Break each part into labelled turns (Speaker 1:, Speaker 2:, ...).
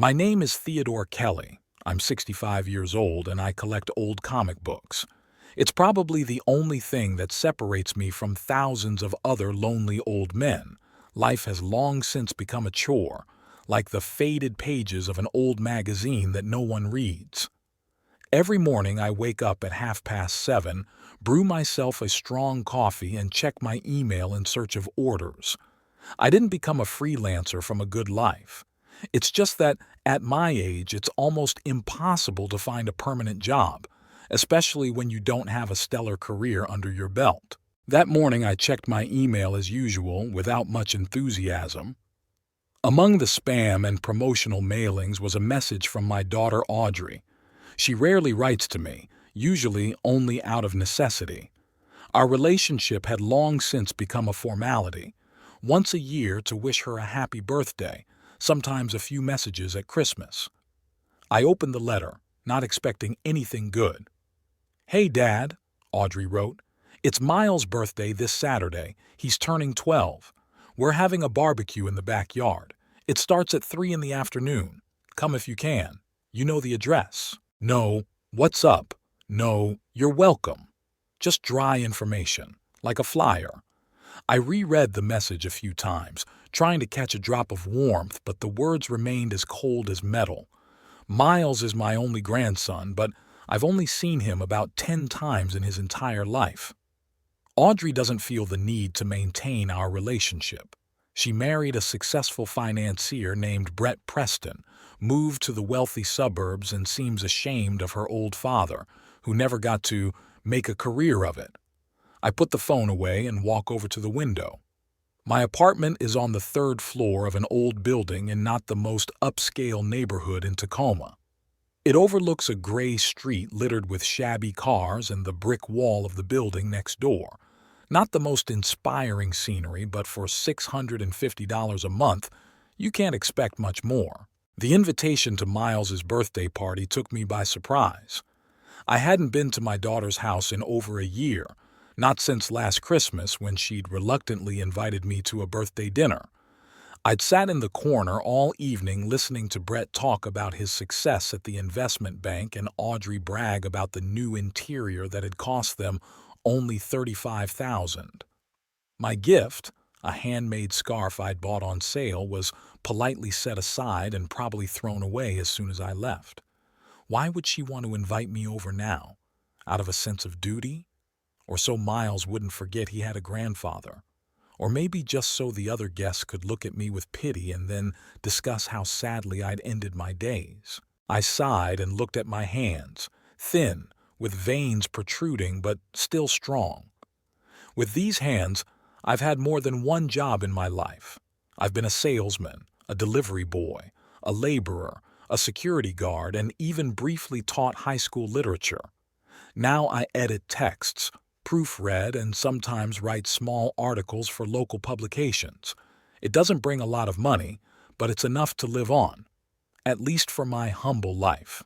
Speaker 1: My name is Theodore Kelly. I'm 65 years old and I collect old comic books. It's probably the only thing that separates me from thousands of other lonely old men. Life has long since become a chore, like the faded pages of an old magazine that no one reads. Every morning I wake up at 7:30, brew myself a strong coffee and check my email in search of orders. I didn't become a freelancer from a good life. It's just that at my age, it's almost impossible to find a permanent job, especially when you don't have a stellar career under your belt. That morning, I checked my email as usual without much enthusiasm. Among the spam and promotional mailings was a message from my daughter Audrey. She rarely writes to me, usually only out of necessity. Our relationship had long since become a formality. Once a year to wish her a happy birthday, sometimes a few messages at Christmas. I opened the letter, not expecting anything good. "Hey, Dad," Audrey wrote. "It's Miles' birthday this Saturday. He's turning 12. We're having a barbecue in the backyard. It starts at 3 in the afternoon. Come if you can. You know the address." No, "What's up?" No, "You're welcome." Just dry information, like a flyer. I reread the message a few times, trying to catch a drop of warmth, but the words remained as cold as metal. Miles is my only grandson, but I've only seen him about 10 times in his entire life. Audrey doesn't feel the need to maintain our relationship. She married a successful financier named Brett Preston, moved to the wealthy suburbs, and seems ashamed of her old father, who never got to make a career of it. I put the phone away and walk over to the window. My apartment is on the 3rd floor of an old building in not the most upscale neighborhood in Tacoma. It overlooks a gray street littered with shabby cars and the brick wall of the building next door. Not the most inspiring scenery, but for $650 a month, you can't expect much more. The invitation to Miles's birthday party took me by surprise. I hadn't been to my daughter's house in over a year, not since last Christmas when she'd reluctantly invited me to a birthday dinner. I'd sat in the corner all evening listening to Brett talk about his success at the investment bank and Audrey brag about the new interior that had cost them only $35,000. My gift, a handmade scarf I'd bought on sale, was politely set aside and probably thrown away as soon as I left. Why would she want to invite me over now? Out of a sense of duty? Or so Miles wouldn't forget he had a grandfather? Or maybe just so the other guests could look at me with pity and then discuss how sadly I'd ended my days? I sighed and looked at my hands, thin, with veins protruding but still strong. With these hands, I've had more than one job in my life. I've been a salesman, a delivery boy, a laborer, a security guard, and even briefly taught high school literature. Now I edit texts, proofread, and sometimes write small articles for local publications. It doesn't bring a lot of money, but it's enough to live on, at least for my humble life.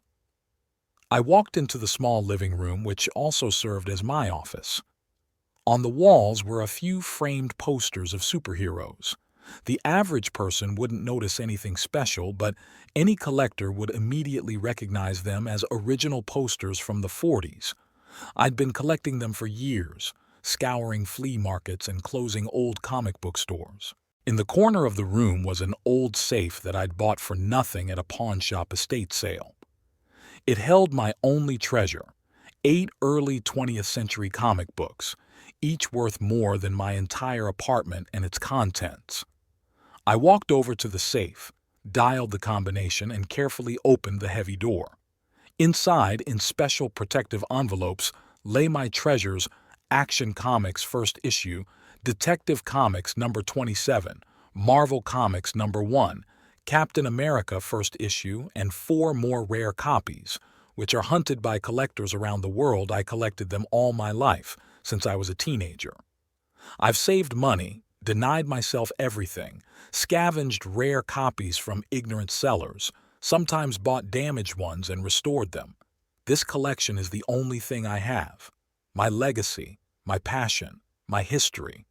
Speaker 1: I walked into the small living room, which also served as my office. On the walls were a few framed posters of superheroes. The average person wouldn't notice anything special, but any collector would immediately recognize them as original posters from the 40s. I'd been collecting them for years, scouring flea markets and closing old comic book stores. In the corner of the room was an old safe that I'd bought for nothing at a pawn shop estate sale. It held my only treasure, 8 early 20th century comic books, each worth more than my entire apartment and its contents. I walked over to the safe, dialed the combination, and carefully opened the heavy door. Inside, in special protective envelopes, lay my treasures: Action Comics first issue, Detective Comics number 27, Marvel Comics number 1, Captain America first issue, and 4 more rare copies, which are hunted by collectors around the world. I collected them all my life, since I was a teenager. I've saved money, denied myself everything, scavenged rare copies from ignorant sellers, sometimes bought damaged ones and restored them. This collection is the only thing I have. My legacy, my passion, my history.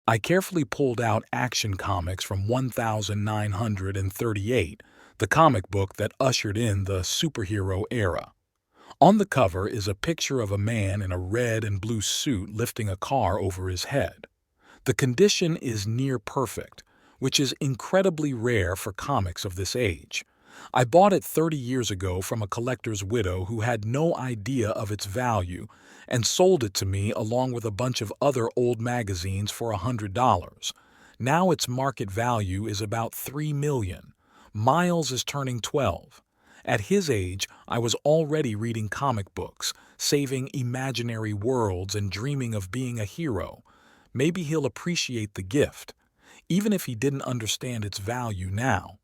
Speaker 1: I carefully pulled out Action Comics from 1938, the comic book that ushered in the superhero era. On the cover is a picture of a man in a red and blue suit lifting a car over his head. The condition is near perfect, which is incredibly rare for comics of this age. I bought it 30 years ago from a collector's widow who had no idea of its value and sold it to me along with a bunch of other old magazines for $100. Now its market value is about $3 million. Miles is turning 12. At his age, I was already reading comic books, saving imaginary worlds and dreaming of being a hero. Maybe he'll appreciate the gift, even if he didn't understand its value now.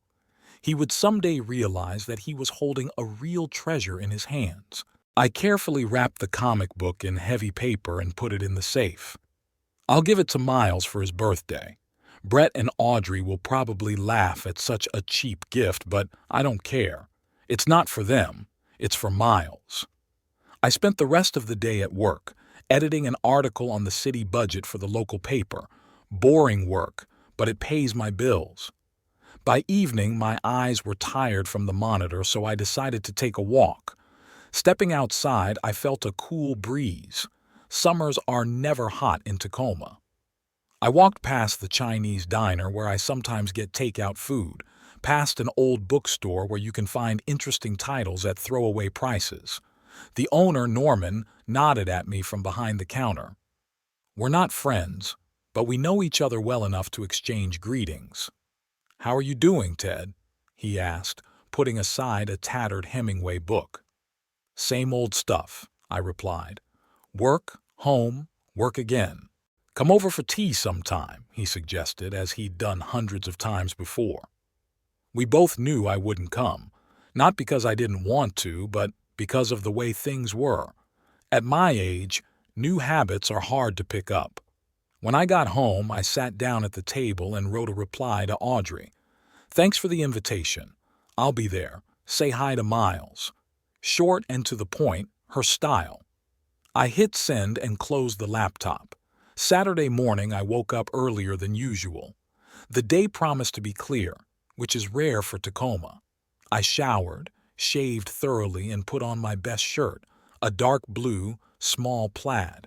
Speaker 1: He would someday realize that he was holding a real treasure in his hands. I carefully wrapped the comic book in heavy paper and put it in the safe. I'll give it to Miles for his birthday. Brett and Audrey will probably laugh at such a cheap gift, but I don't care. It's not for them, it's for Miles. I spent the rest of the day at work, editing an article on the city budget for the local paper. Boring work, but it pays my bills. By evening, my eyes were tired from the monitor, so I decided to take a walk. Stepping outside, I felt a cool breeze. Summers are never hot in Tacoma. I walked past the Chinese diner where I sometimes get takeout food, past an old bookstore where you can find interesting titles at throwaway prices. The owner, Norman, nodded at me from behind the counter. We're not friends, but we know each other well enough to exchange greetings. "How are you doing, Ted?" he asked, putting aside a tattered Hemingway book. "Same old stuff," I replied. "Work, home, work again." "Come over for tea sometime," he suggested, as he'd done hundreds of times before. We both knew I wouldn't come, not because I didn't want to, but because of the way things were. At my age, new habits are hard to pick up. When I got home, I sat down at the table and wrote a reply to Audrey. "Thanks for the invitation. I'll be there. Say hi to Miles." Short and to the point, her style. I hit send and closed the laptop. Saturday morning, I woke up earlier than usual. The day promised to be clear, which is rare for Tacoma. I showered, shaved thoroughly, and put on my best shirt, a dark blue, small plaid.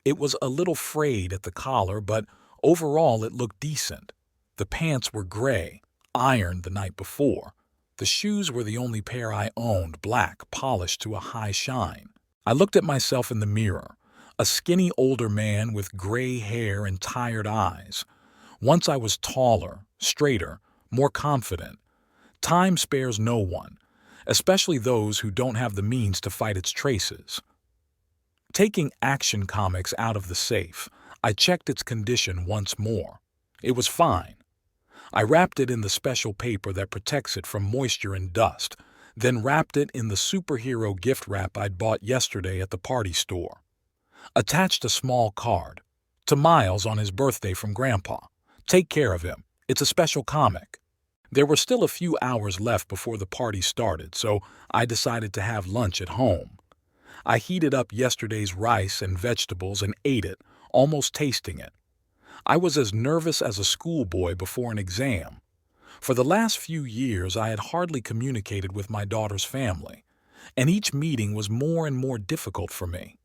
Speaker 1: It was a little frayed at the collar, but overall it looked decent. The pants were gray, ironed the night before. The shoes were the only pair I owned, black, polished to a high shine. I looked at myself in the mirror, a skinny older man with gray hair and tired eyes. Once I was taller, straighter, more confident. Time spares no one, especially those who don't have the means to fight its traces. Taking Action Comics out of the safe, I checked its condition once more. It was fine. I wrapped it in the special paper that protects it from moisture and dust, then wrapped it in the superhero gift wrap I'd bought yesterday at the party store. Attached a small card. "To Miles on his birthday from Grandpa. Take care of him. It's a special comic." There were still a few hours left before the party started, so I decided to have lunch at home. I heated up yesterday's rice and vegetables and ate it, almost tasting it. I was as nervous as a schoolboy before an exam. For the last few years, I had hardly communicated with my daughter's family, and each meeting was more and more difficult for me.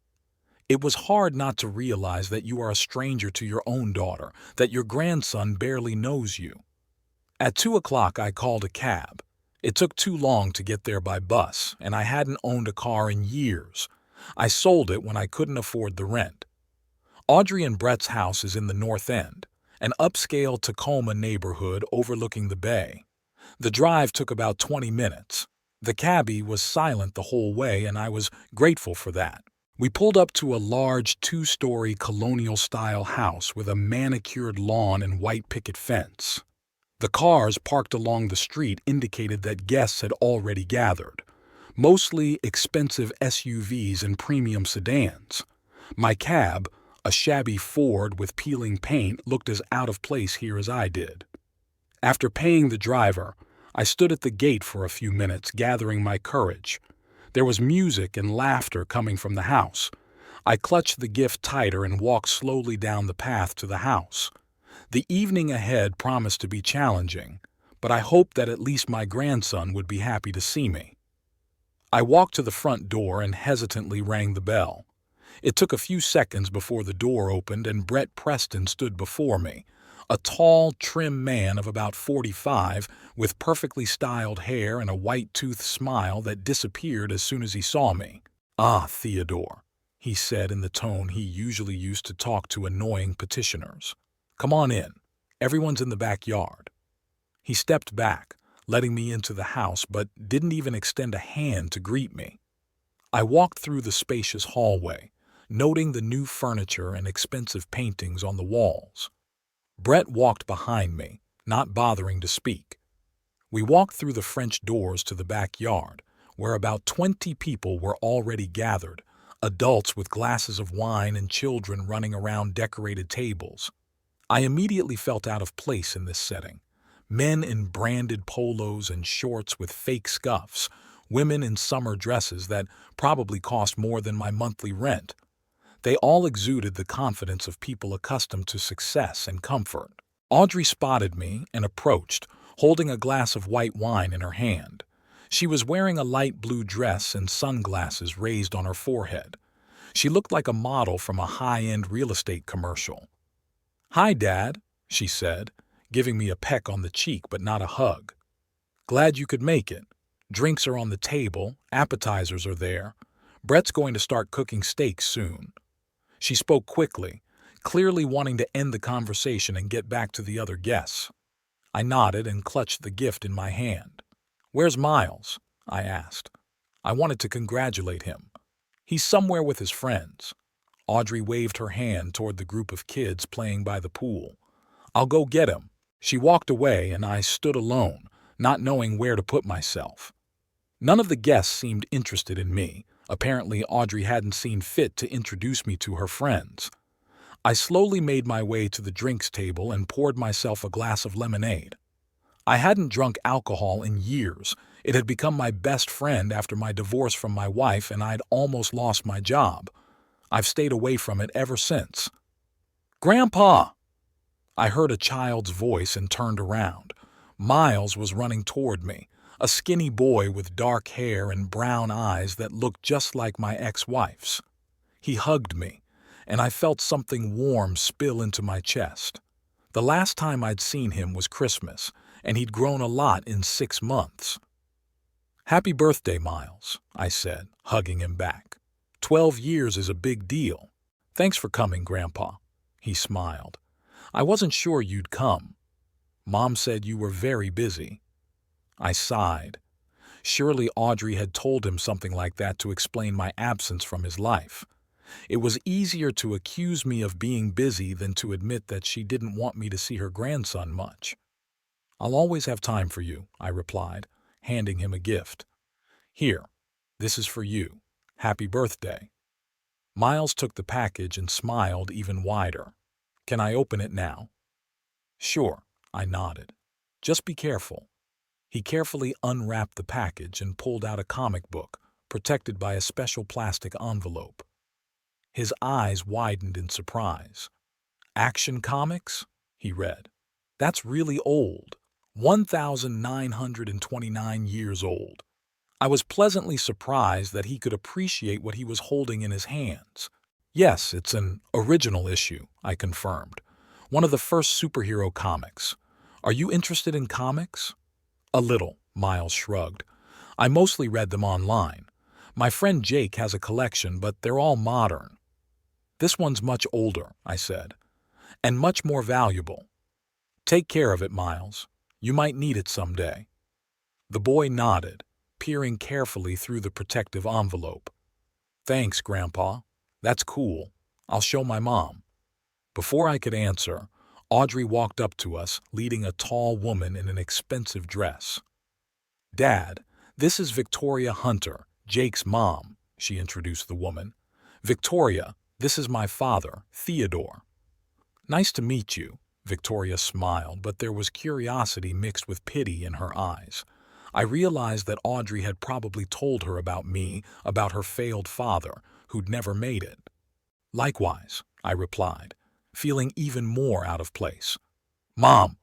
Speaker 1: It was hard not to realize that you are a stranger to your own daughter, that your grandson barely knows you. At 2 o'clock, I called a cab. It took too long to get there by bus, and I hadn't owned a car in years. I sold it when I couldn't afford the rent. Audrey and Brett's house is in the North End, an upscale Tacoma neighborhood overlooking the bay. The drive took about 20 minutes. The cabbie was silent the whole way, and I was grateful for that. We pulled up to a large 2-story colonial-style house with a manicured lawn and white picket fence. The cars parked along the street indicated that guests had already gathered, mostly expensive SUVs and premium sedans. My cab, a shabby Ford with peeling paint, looked as out of place here as I did. After paying the driver, I stood at the gate for a few minutes, gathering my courage. There was music and laughter coming from the house. I clutched the gift tighter and walked slowly down the path to the house. The evening ahead promised to be challenging, but I hoped that at least my grandson would be happy to see me. I walked to the front door and hesitantly rang the bell. It took a few seconds before the door opened and Brett Preston stood before me, a tall, trim man of about 45 with perfectly styled hair and a white-toothed smile that disappeared as soon as he saw me. "Ah, Theodore," he said in the tone he usually used to talk to annoying petitioners. "Come on in. Everyone's in the backyard." He stepped back, letting me into the house, but didn't even extend a hand to greet me. I walked through the spacious hallway, noting the new furniture and expensive paintings on the walls. Brett walked behind me, not bothering to speak. We walked through the French doors to the backyard, where about 20 people were already gathered, adults with glasses of wine and children running around decorated tables. I immediately felt out of place in this setting. Men in branded polos and shorts with fake scuffs, women in summer dresses that probably cost more than my monthly rent. They all exuded the confidence of people accustomed to success and comfort. Audrey spotted me and approached, holding a glass of white wine in her hand. She was wearing a light blue dress and sunglasses raised on her forehead. She looked like a model from a high-end real estate commercial. "Hi, Dad," she said, giving me a peck on the cheek but not a hug. "Glad you could make it. Drinks are on the table, appetizers are there. Brett's going to start cooking steaks soon." She spoke quickly, clearly wanting to end the conversation and get back to the other guests. I nodded and clutched the gift in my hand. "Where's Miles?" I asked. I wanted to congratulate him. "He's somewhere with his friends." Audrey waved her hand toward the group of kids playing by the pool. "I'll go get him." She walked away and I stood alone, not knowing where to put myself. None of the guests seemed interested in me. Apparently, Audrey hadn't seen fit to introduce me to her friends. I slowly made my way to the drinks table and poured myself a glass of lemonade. I hadn't drunk alcohol in years. It had become my best friend after my divorce from my wife, and I'd almost lost my job. I've stayed away from it ever since. "Grandpa!" I heard a child's voice and turned around. Miles was running toward me, a skinny boy with dark hair and brown eyes that looked just like my ex-wife's. He hugged me, and I felt something warm spill into my chest. The last time I'd seen him was Christmas, and he'd grown a lot in 6 months. "Happy birthday, Miles," I said, hugging him back. 12 years is a big deal. "Thanks for coming, Grandpa." He smiled. "I wasn't sure you'd come. Mom said you were very busy." I sighed. Surely Audrey had told him something like that to explain my absence from his life. It was easier to accuse me of being busy than to admit that she didn't want me to see her grandson much. "I'll always have time for you," I replied, handing him a gift. "Here, this is for you. Happy birthday." Miles took the package and smiled even wider. "Can I open it now?" "Sure," I nodded. "Just be careful." He carefully unwrapped the package and pulled out a comic book, protected by a special plastic envelope. His eyes widened in surprise. "Action Comics?" he read. "That's really old. 1,929 years old." I was pleasantly surprised that he could appreciate what he was holding in his hands. "Yes, it's an original issue," I confirmed. "One of the first superhero comics. Are you interested in comics?" "A little," Miles shrugged. "I mostly read them online. My friend Jake has a collection, but they're all modern." "This one's much older," I said, "and much more valuable. Take care of it, Miles. You might need it someday." The boy nodded, peering carefully through the protective envelope. "Thanks, Grandpa. That's cool. I'll show my mom." Before I could answer, Audrey walked up to us, leading a tall woman in an expensive dress. "Dad, this is Victoria Hunter, Jake's mom," she introduced the woman. "Victoria, this is my father, Theodore." "Nice to meet you," Victoria smiled, but there was curiosity mixed with pity in her eyes. I realized that Audrey had probably told her about me, about her failed father, who'd never made it. "Likewise," I replied, feeling even more out of place. "Mom,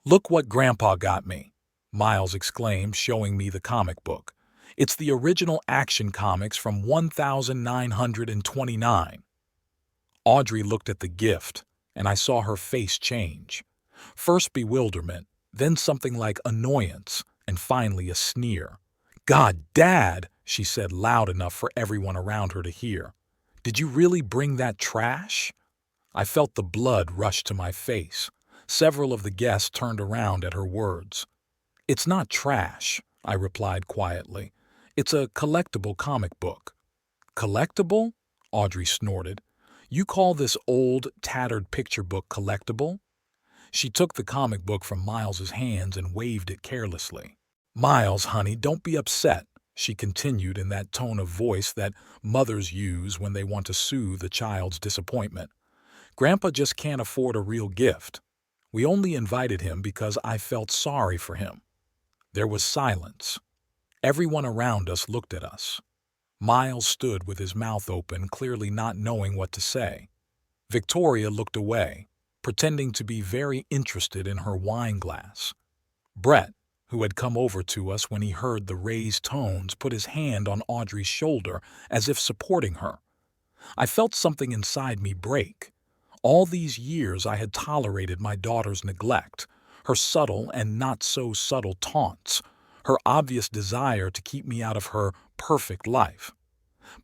Speaker 1: look what Grandpa got me." Miles exclaimed, showing me the comic book. It's the original Action Comics from 1929. Audrey looked at the gift, and I saw her face change. First bewilderment, then something like annoyance, and finally a sneer. "God, Dad," she said loud enough for everyone around her to hear. "Did you really bring that trash?" I felt the blood rush to my face. Several of the guests turned around at her words. "It's not trash," I replied quietly. "It's a collectible comic book." "Collectible?" Audrey snorted. "You call this old, tattered picture book collectible?" She took the comic book from Miles's hands and waved it carelessly. "Miles, honey, don't be upset," she continued in that tone of voice that mothers use when they want to soothe a child's disappointment. "Grandpa just can't afford a real gift. We only invited him because I felt sorry for him." There was silence. Everyone around us looked at us. Miles stood with his mouth open, clearly not knowing what to say. Victoria looked away, pretending to be very interested in her wine glass. Brett, who had come over to us when he heard the raised tones, put his hand on Audrey's shoulder as if supporting her. I felt something inside me break. All these years I had tolerated my daughter's neglect, her subtle and not-so-subtle taunts, her obvious desire to keep me out of her perfect life.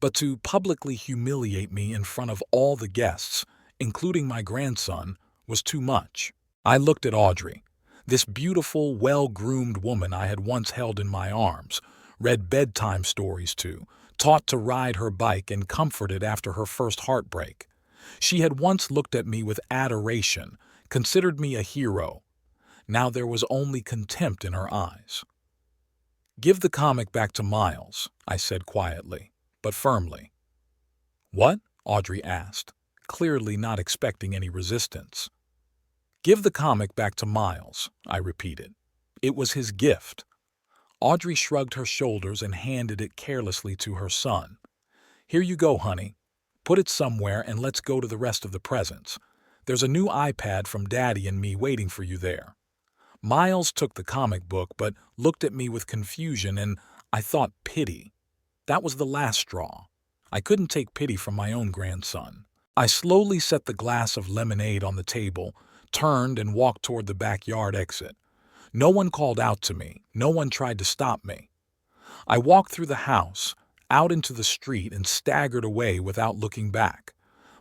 Speaker 1: But to publicly humiliate me in front of all the guests, including my grandson, was too much. I looked at Audrey, this beautiful, well-groomed woman I had once held in my arms, read bedtime stories to, taught to ride her bike and comforted after her first heartbreak. She had once looked at me with adoration, considered me a hero. Now there was only contempt in her eyes. "Give the comic back to Miles," I said quietly, but firmly. "What?" Audrey asked, clearly not expecting any resistance. "Give the comic back to Miles," I repeated. "It was his gift." Audrey shrugged her shoulders and handed it carelessly to her son. "Here you go, honey. Put it somewhere and let's go to the rest of the presents. There's a new iPad from Daddy and me waiting for you there." Miles took the comic book but looked at me with confusion and, I thought, pity. That was the last straw. I couldn't take pity from my own grandson. I slowly set the glass of lemonade on the table, turned and walked toward the backyard exit. No one called out to me. No one tried to stop me. I walked through the house, out into the street, and staggered away without looking back.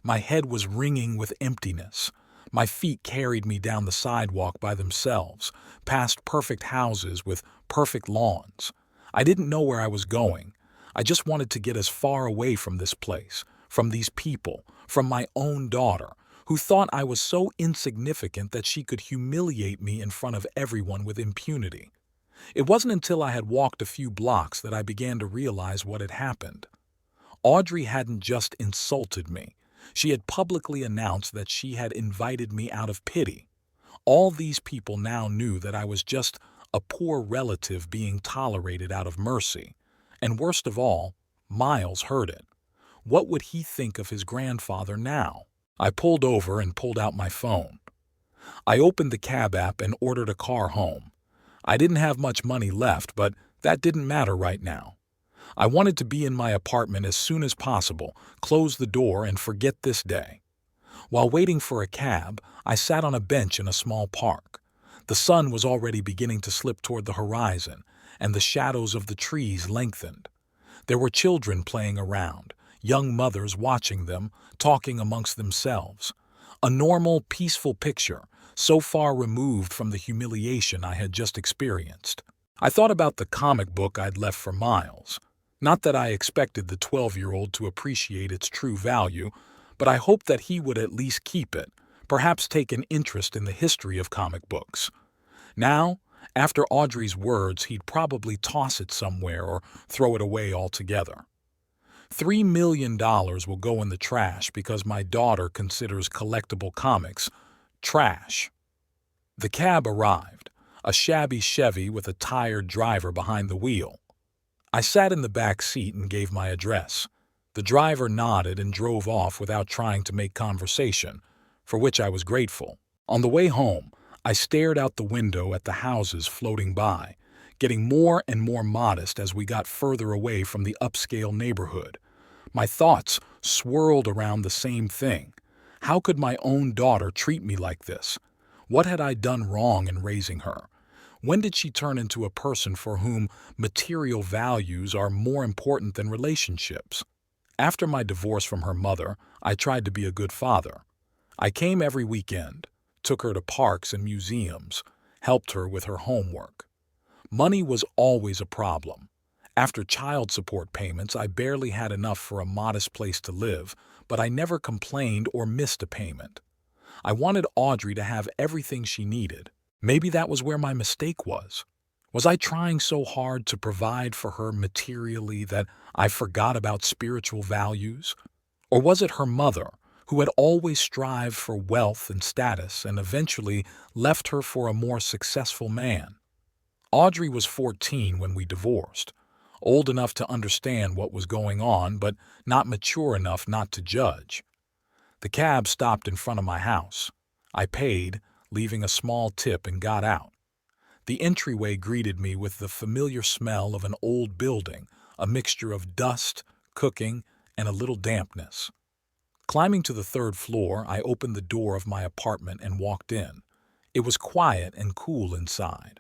Speaker 1: My head was ringing with emptiness. My feet carried me down the sidewalk by themselves, past perfect houses with perfect lawns. I didn't know where I was going. I just wanted to get as far away from this place, from these people, from my own daughter, who thought I was so insignificant that she could humiliate me in front of everyone with impunity. It wasn't until I had walked a few blocks that I began to realize what had happened. Audrey hadn't just insulted me. She had publicly announced that she had invited me out of pity. All these people now knew that I was just a poor relative being tolerated out of mercy. And worst of all, Miles heard it. What would he think of his grandfather now? I pulled over and pulled out my phone. I opened the cab app and ordered a car home. I didn't have much money left, but that didn't matter right now. I wanted to be in my apartment as soon as possible, close the door, and forget this day. While waiting for a cab, I sat on a bench in a small park. The sun was already beginning to slip toward the horizon, and the shadows of the trees lengthened. There were children playing around, young mothers watching them, talking amongst themselves. A normal, peaceful picture, so far removed from the humiliation I had just experienced. I thought about the comic book I'd left for Miles. Not that I expected the 12-year-old to appreciate its true value, but I hoped that he would at least keep it, perhaps take an interest in the history of comic books. Now, after Audrey's words, he'd probably toss it somewhere or throw it away altogether. $3 million will go in the trash because my daughter considers collectible comics trash. The cab arrived, a shabby Chevy with a tired driver behind the wheel. I sat in the back seat and gave my address. The driver nodded and drove off without trying to make conversation, for which I was grateful. On the way home, I stared out the window at the houses floating by, getting more and more modest as we got further away from the upscale neighborhood. My thoughts swirled around the same thing. How could my own daughter treat me like this? What had I done wrong in raising her? When did she turn into a person for whom material values are more important than relationships? After my divorce from her mother, I tried to be a good father. I came every weekend, took her to parks and museums, helped her with her homework. Money was always a problem. After child support payments, I barely had enough for a modest place to live, but I never complained or missed a payment. I wanted Audrey to have everything she needed. Maybe that was where my mistake was. Was I trying so hard to provide for her materially that I forgot about spiritual values? Or was it her mother, who had always strived for wealth and status and eventually left her for a more successful man? Audrey was 14 when we divorced, old enough to understand what was going on, but not mature enough not to judge. The cab stopped in front of my house. I paid, leaving a small tip, and got out. The entryway greeted me with the familiar smell of an old building, a mixture of dust, cooking, and a little dampness. Climbing to the third floor, I opened the door of my apartment and walked in. It was quiet and cool inside.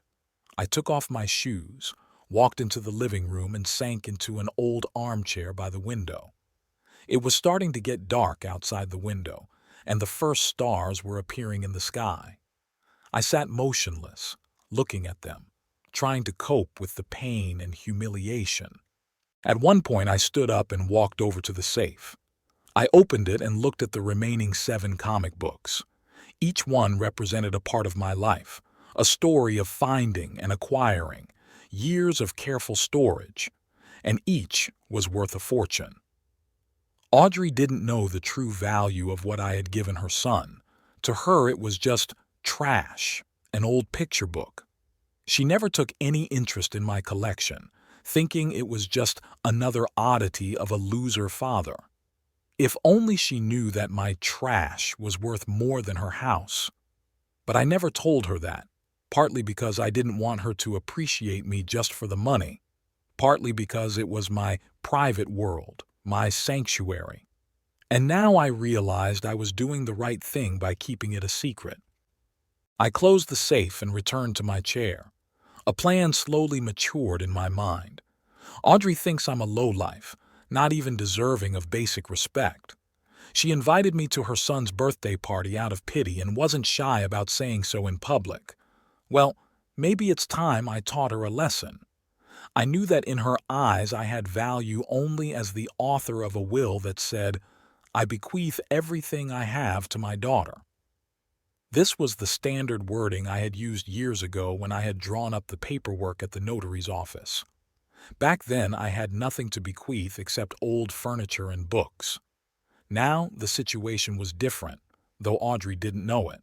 Speaker 1: I took off my shoes, walked into the living room, and sank into an old armchair by the window. It was starting to get dark outside the window, and the first stars were appearing in the sky. I sat motionless, looking at them, trying to cope with the pain and humiliation. At one point, I stood up and walked over to the safe. I opened it and looked at the remaining 7 comic books. Each one represented a part of my life, a story of finding and acquiring, years of careful storage, and each was worth a fortune. Audrey didn't know the true value of what I had given her son. To her, it was just trash, an old picture book. She never took any interest in my collection, thinking it was just another oddity of a loser father. If only she knew that my trash was worth more than her house. But I never told her that, partly because I didn't want her to appreciate me just for the money, partly because it was my private world, my sanctuary. And now I realized I was doing the right thing by keeping it a secret. I closed the safe and returned to my chair. A plan slowly matured in my mind. Audrey thinks I'm a lowlife, not even deserving of basic respect. She invited me to her son's birthday party out of pity and wasn't shy about saying so in public. Well, maybe it's time I taught her a lesson. I knew that in her eyes I had value only as the author of a will that said, "I bequeath everything I have to my daughter." This was the standard wording I had used years ago when I had drawn up the paperwork at the notary's office. Back then, I had nothing to bequeath except old furniture and books. Now, the situation was different, though Audrey didn't know it.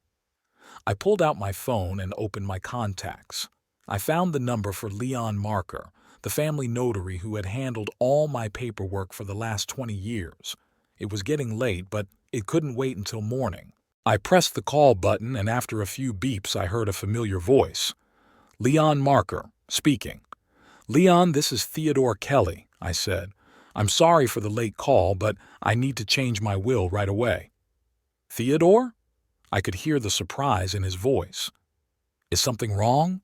Speaker 1: I pulled out my phone and opened my contacts. I found the number for Leon Marker, the family notary who had handled all my paperwork for the last 20 years. It was getting late, but it couldn't wait until morning. I pressed the call button, and after a few beeps, I heard a familiar voice. "Leon Marker, speaking." "Leon, this is Theodore Kelly," I said. "I'm sorry for the late call, but I need to change my will right away." "Theodore?" I could hear the surprise in his voice. "Is something wrong?"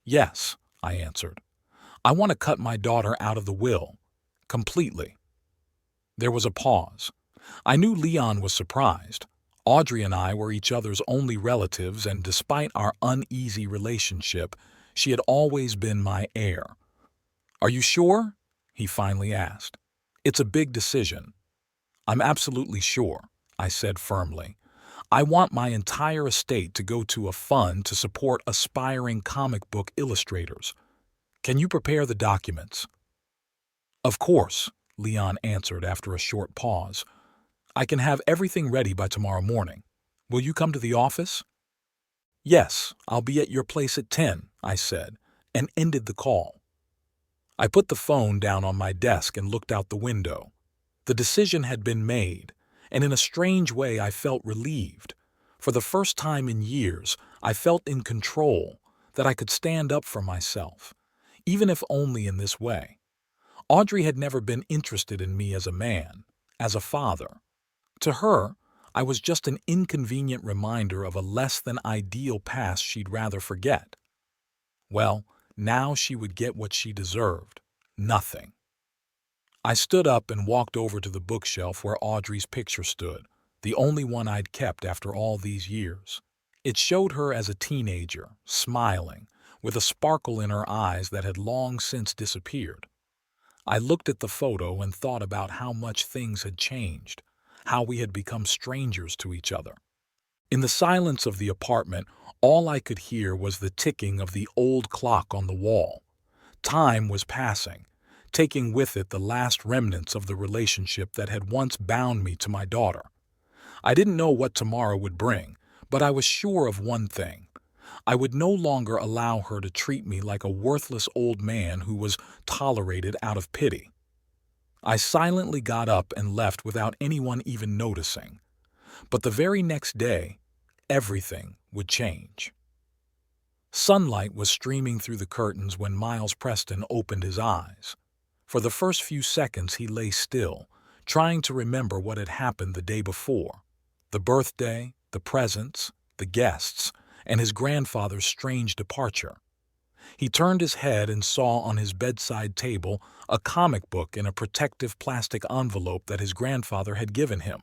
Speaker 1: "Yes," I answered. "I want to cut my daughter out of the will. Completely." There was a pause. I knew Leon was surprised. Audrey and I were each other's only relatives, and despite our uneasy relationship, she had always been my heir. "Are you sure?" he finally asked. "It's a big decision." "I'm absolutely sure," I said firmly. "I want my entire estate to go to a fund to support aspiring comic book illustrators. Can you prepare the documents?" "Of course," Leon answered after a short pause. "I can have everything ready by tomorrow morning. Will you come to the office?" "Yes, I'll be at your place at 10, I said, and ended the call. I put the phone down on my desk and looked out the window. The decision had been made, and in a strange way I felt relieved. For the first time in years, I felt in control. that I could stand up for myself, even if only in this way. Audrey had never been interested in me as a man, as a father. To her, I was just an inconvenient reminder of a less-than-ideal past she'd rather forget. Well, now she would get what she deserved. Nothing. I stood up and walked over to the bookshelf where Audrey's picture stood, the only one I'd kept after all these years. It showed her as a teenager, smiling, with a sparkle in her eyes that had long since disappeared. I looked at the photo and thought about how much things had changed, how we had become strangers to each other. In the silence of the apartment, all I could hear was the ticking of the old clock on the wall. Time was passing, taking with it the last remnants of the relationship that had once bound me to my daughter. I didn't know what tomorrow would bring, but I was sure of one thing. I would no longer allow her to treat me like a worthless old man who was tolerated out of pity. I silently got up and left without anyone even noticing. But the very next day, everything would change. Sunlight was streaming through the curtains when Miles Preston opened his eyes. For the first few seconds he lay still, trying to remember what had happened the day before. The birthday, the presents, the guests, and his grandfather's strange departure. He turned his head and saw on his bedside table a comic book in a protective plastic envelope that his grandfather had given him.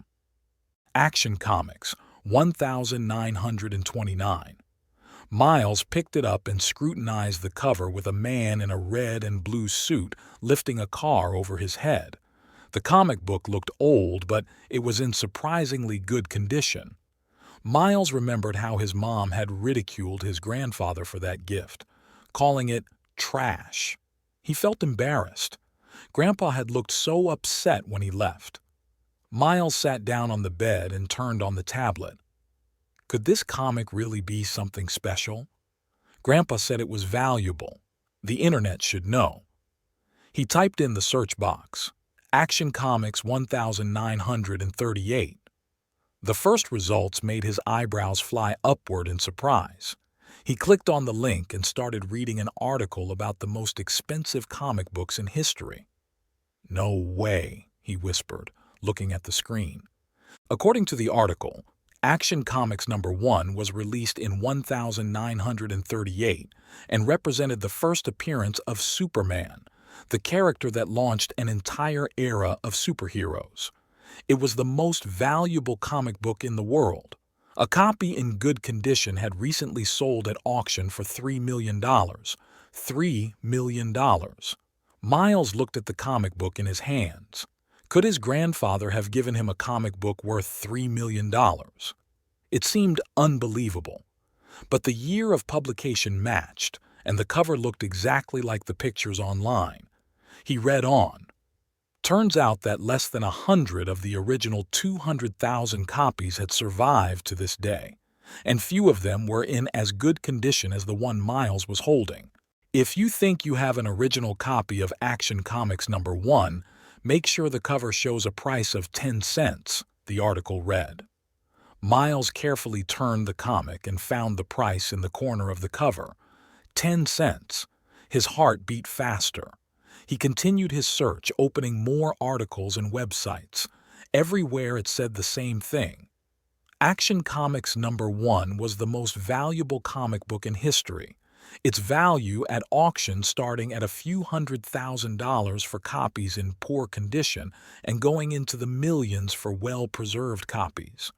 Speaker 1: Action Comics, 1929. Miles picked it up and scrutinized the cover with a man in a red and blue suit lifting a car over his head. The comic book looked old, but it was in surprisingly good condition. Miles remembered how his mom had ridiculed his grandfather for that gift, calling it trash. He felt embarrassed. Grandpa had looked so upset when he left. Miles sat down on the bed and turned on the tablet. Could this comic really be something special? Grandpa said it was valuable. The internet should know. He typed in the search box, Action Comics 1938. The first results made his eyebrows fly upward in surprise. He clicked on the link and started reading an article about the most expensive comic books in history. No way, he whispered, looking at the screen. According to the article, Action Comics #1 was released in 1938 and represented the first appearance of Superman, the character that launched an entire era of superheroes. It was the most valuable comic book in the world. A copy in good condition had recently sold at auction for $3 million. $3 million. Miles looked at the comic book in his hands. Could his grandfather have given him a comic book worth $3 million? It seemed unbelievable. But the year of publication matched, and the cover looked exactly like the pictures online. He read on. Turns out that less than 100 of the original 200,000 copies had survived to this day, and few of them were in as good condition as the one Miles was holding. If you think you have an original copy of Action Comics #1, make sure the cover shows a price of 10 cents, the article read. Miles carefully turned the comic and found the price in the corner of the cover. 10 cents. His heart beat faster. He continued his search, opening more articles and websites. Everywhere it said the same thing. Action Comics #1 was the most valuable comic book in history. Its value at auction starting at a few $100,000 for copies in poor condition and going into the millions for well-preserved copies.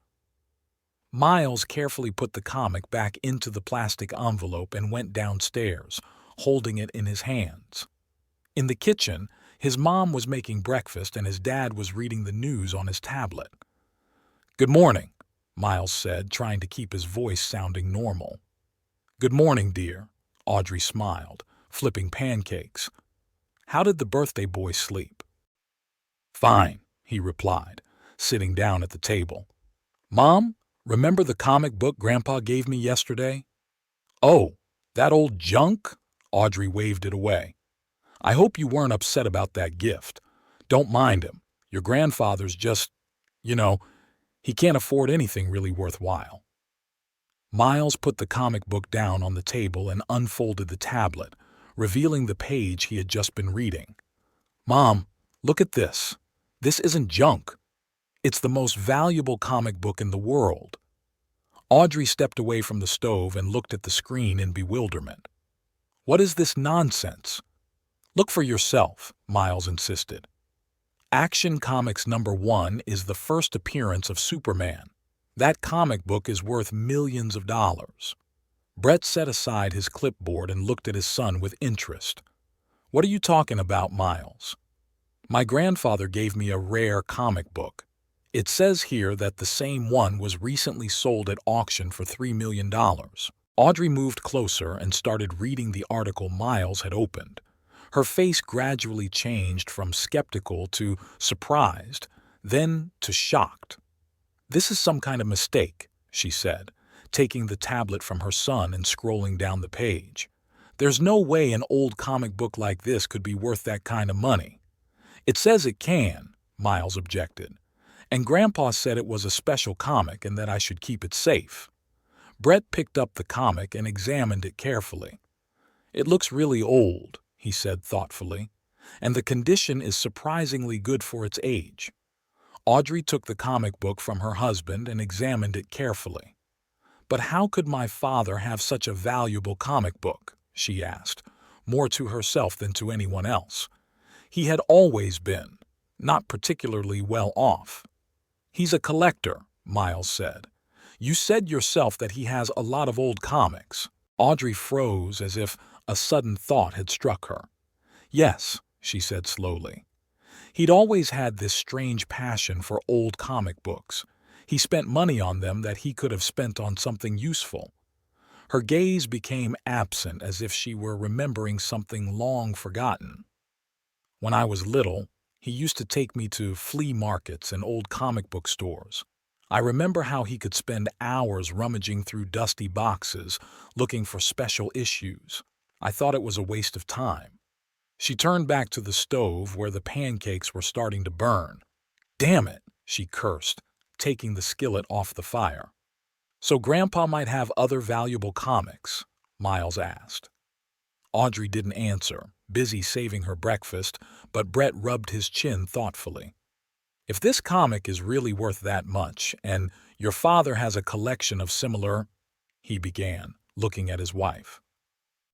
Speaker 1: Miles carefully put the comic back into the plastic envelope and went downstairs, holding it in his hands. In the kitchen, his mom was making breakfast and his dad was reading the news on his tablet. "Good morning," Miles said, trying to keep his voice sounding normal. "Good morning, dear," Audrey smiled, flipping pancakes. "How did the birthday boy sleep?" "Fine," he replied, sitting down at the table. "Mom, remember the comic book Grandpa gave me yesterday?" "Oh, that old junk?" Audrey waved it away. "I hope you weren't upset about that gift. Don't mind him. Your grandfather's just, he can't afford anything really worthwhile." Miles put the comic book down on the table and unfolded the tablet, revealing the page he had just been reading. "Mom, look at this. This isn't junk. It's the most valuable comic book in the world." Audrey stepped away from the stove and looked at the screen in bewilderment. "What is this nonsense?" "Look for yourself," Miles insisted. Action Comics #1 is the first appearance of Superman. That comic book is worth millions of dollars. Brett set aside his clipboard and looked at his son with interest. "What are you talking about, Miles?" "My grandfather gave me a rare comic book. It says here that the same one was recently sold at auction for $3 million. Audrey moved closer and started reading the article Miles had opened. Her face gradually changed from skeptical to surprised, then to shocked. "This is some kind of mistake," she said, taking the tablet from her son and scrolling down the page. "There's no way an old comic book like this could be worth that kind of money." "It says it can," Miles objected. "And Grandpa said it was a special comic and that I should keep it safe." Brett picked up the comic and examined it carefully. "It looks really old," he said thoughtfully, "and the condition is surprisingly good for its age." Audrey took the comic book from her husband and examined it carefully. "But how could my father have such a valuable comic book?" she asked, more to herself than to anyone else. "He had always been, not particularly well off." "He's a collector," Miles said. "You said yourself that he has a lot of old comics." Audrey froze as if a sudden thought had struck her. "Yes," she said slowly. "He'd always had this strange passion for old comic books. He spent money on them that he could have spent on something useful." Her gaze became absent as if she were remembering something long forgotten. "When I was little, he used to take me to flea markets and old comic book stores. I remember how he could spend hours rummaging through dusty boxes, looking for special issues. I thought it was a waste of time." She turned back to the stove where the pancakes were starting to burn. "Damn it," she cursed, taking the skillet off the fire. "So Grandpa might have other valuable comics?" Miles asked. Audrey didn't answer, busy saving her breakfast, but Brett rubbed his chin thoughtfully. "If this comic is really worth that much, and your father has a collection of similar—" he began, looking at his wife.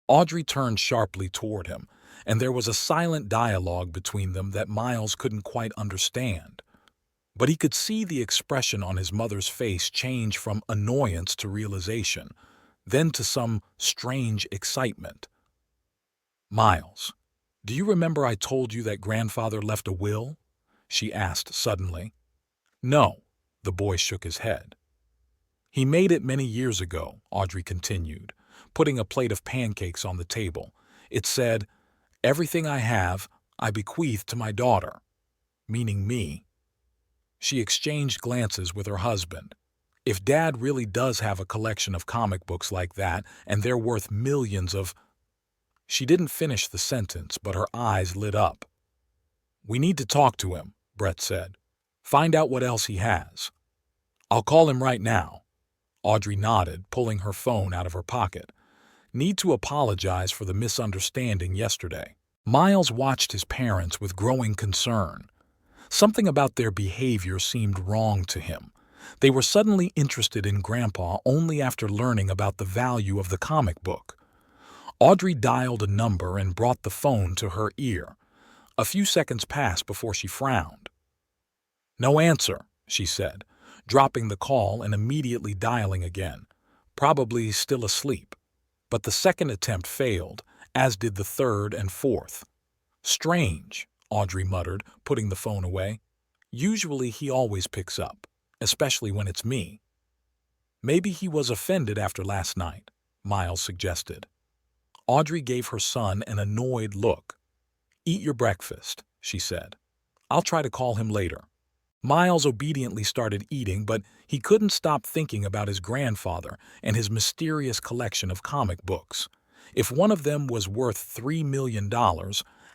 Speaker 1: Audrey turned sharply toward him, and there was a silent dialogue between them that Miles couldn't quite understand. But he could see the expression on his mother's face change from annoyance to realization, then to some strange excitement. "Miles, do you remember I told you that Grandfather left a will?" she asked suddenly. "No," the boy shook his head. "He made it many years ago," Audrey continued, putting a plate of pancakes on the table. "It said, 'Everything I have, I bequeath to my daughter,' meaning me." She exchanged glances with her husband. "If Dad really does have a collection of comic books like that, and they're worth millions of—" She didn't finish the sentence, but her eyes lit up. "We need to talk to him," Brett said. "Find out what else he has." "I'll call him right now." Audrey nodded, pulling her phone out of her pocket. "Need to apologize for the misunderstanding yesterday." Miles watched his parents with growing concern. Something about their behavior seemed wrong to him. They were suddenly interested in Grandpa only after learning about the value of the comic book. Audrey dialed a number and brought the phone to her ear. A few seconds passed before she frowned. "No answer," she said, dropping the call and immediately dialing again. Probably still asleep. But the second attempt failed, as did the third and fourth. "Strange," Audrey muttered, putting the phone away. "Usually he always picks up, especially when it's me." "Maybe he was offended after last night," Miles suggested. Audrey gave her son an annoyed look. "Eat your breakfast," she said. "I'll try to call him later." Miles obediently started eating, but he couldn't stop thinking about his grandfather and his mysterious collection of comic books. If one of them was worth $3 million,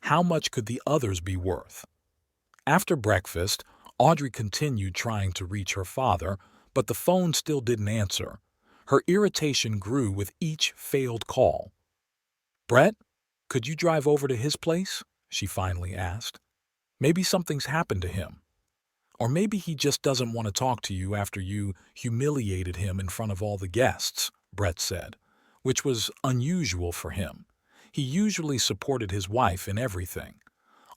Speaker 1: how much could the others be worth? After breakfast, Audrey continued trying to reach her father, but the phone still didn't answer. Her irritation grew with each failed call. "Brett, could you drive over to his place?" she finally asked. "Maybe something's happened to him. Or maybe he just doesn't want to talk to you after you humiliated him in front of all the guests," Brett said, which was unusual for him. He usually supported his wife in everything.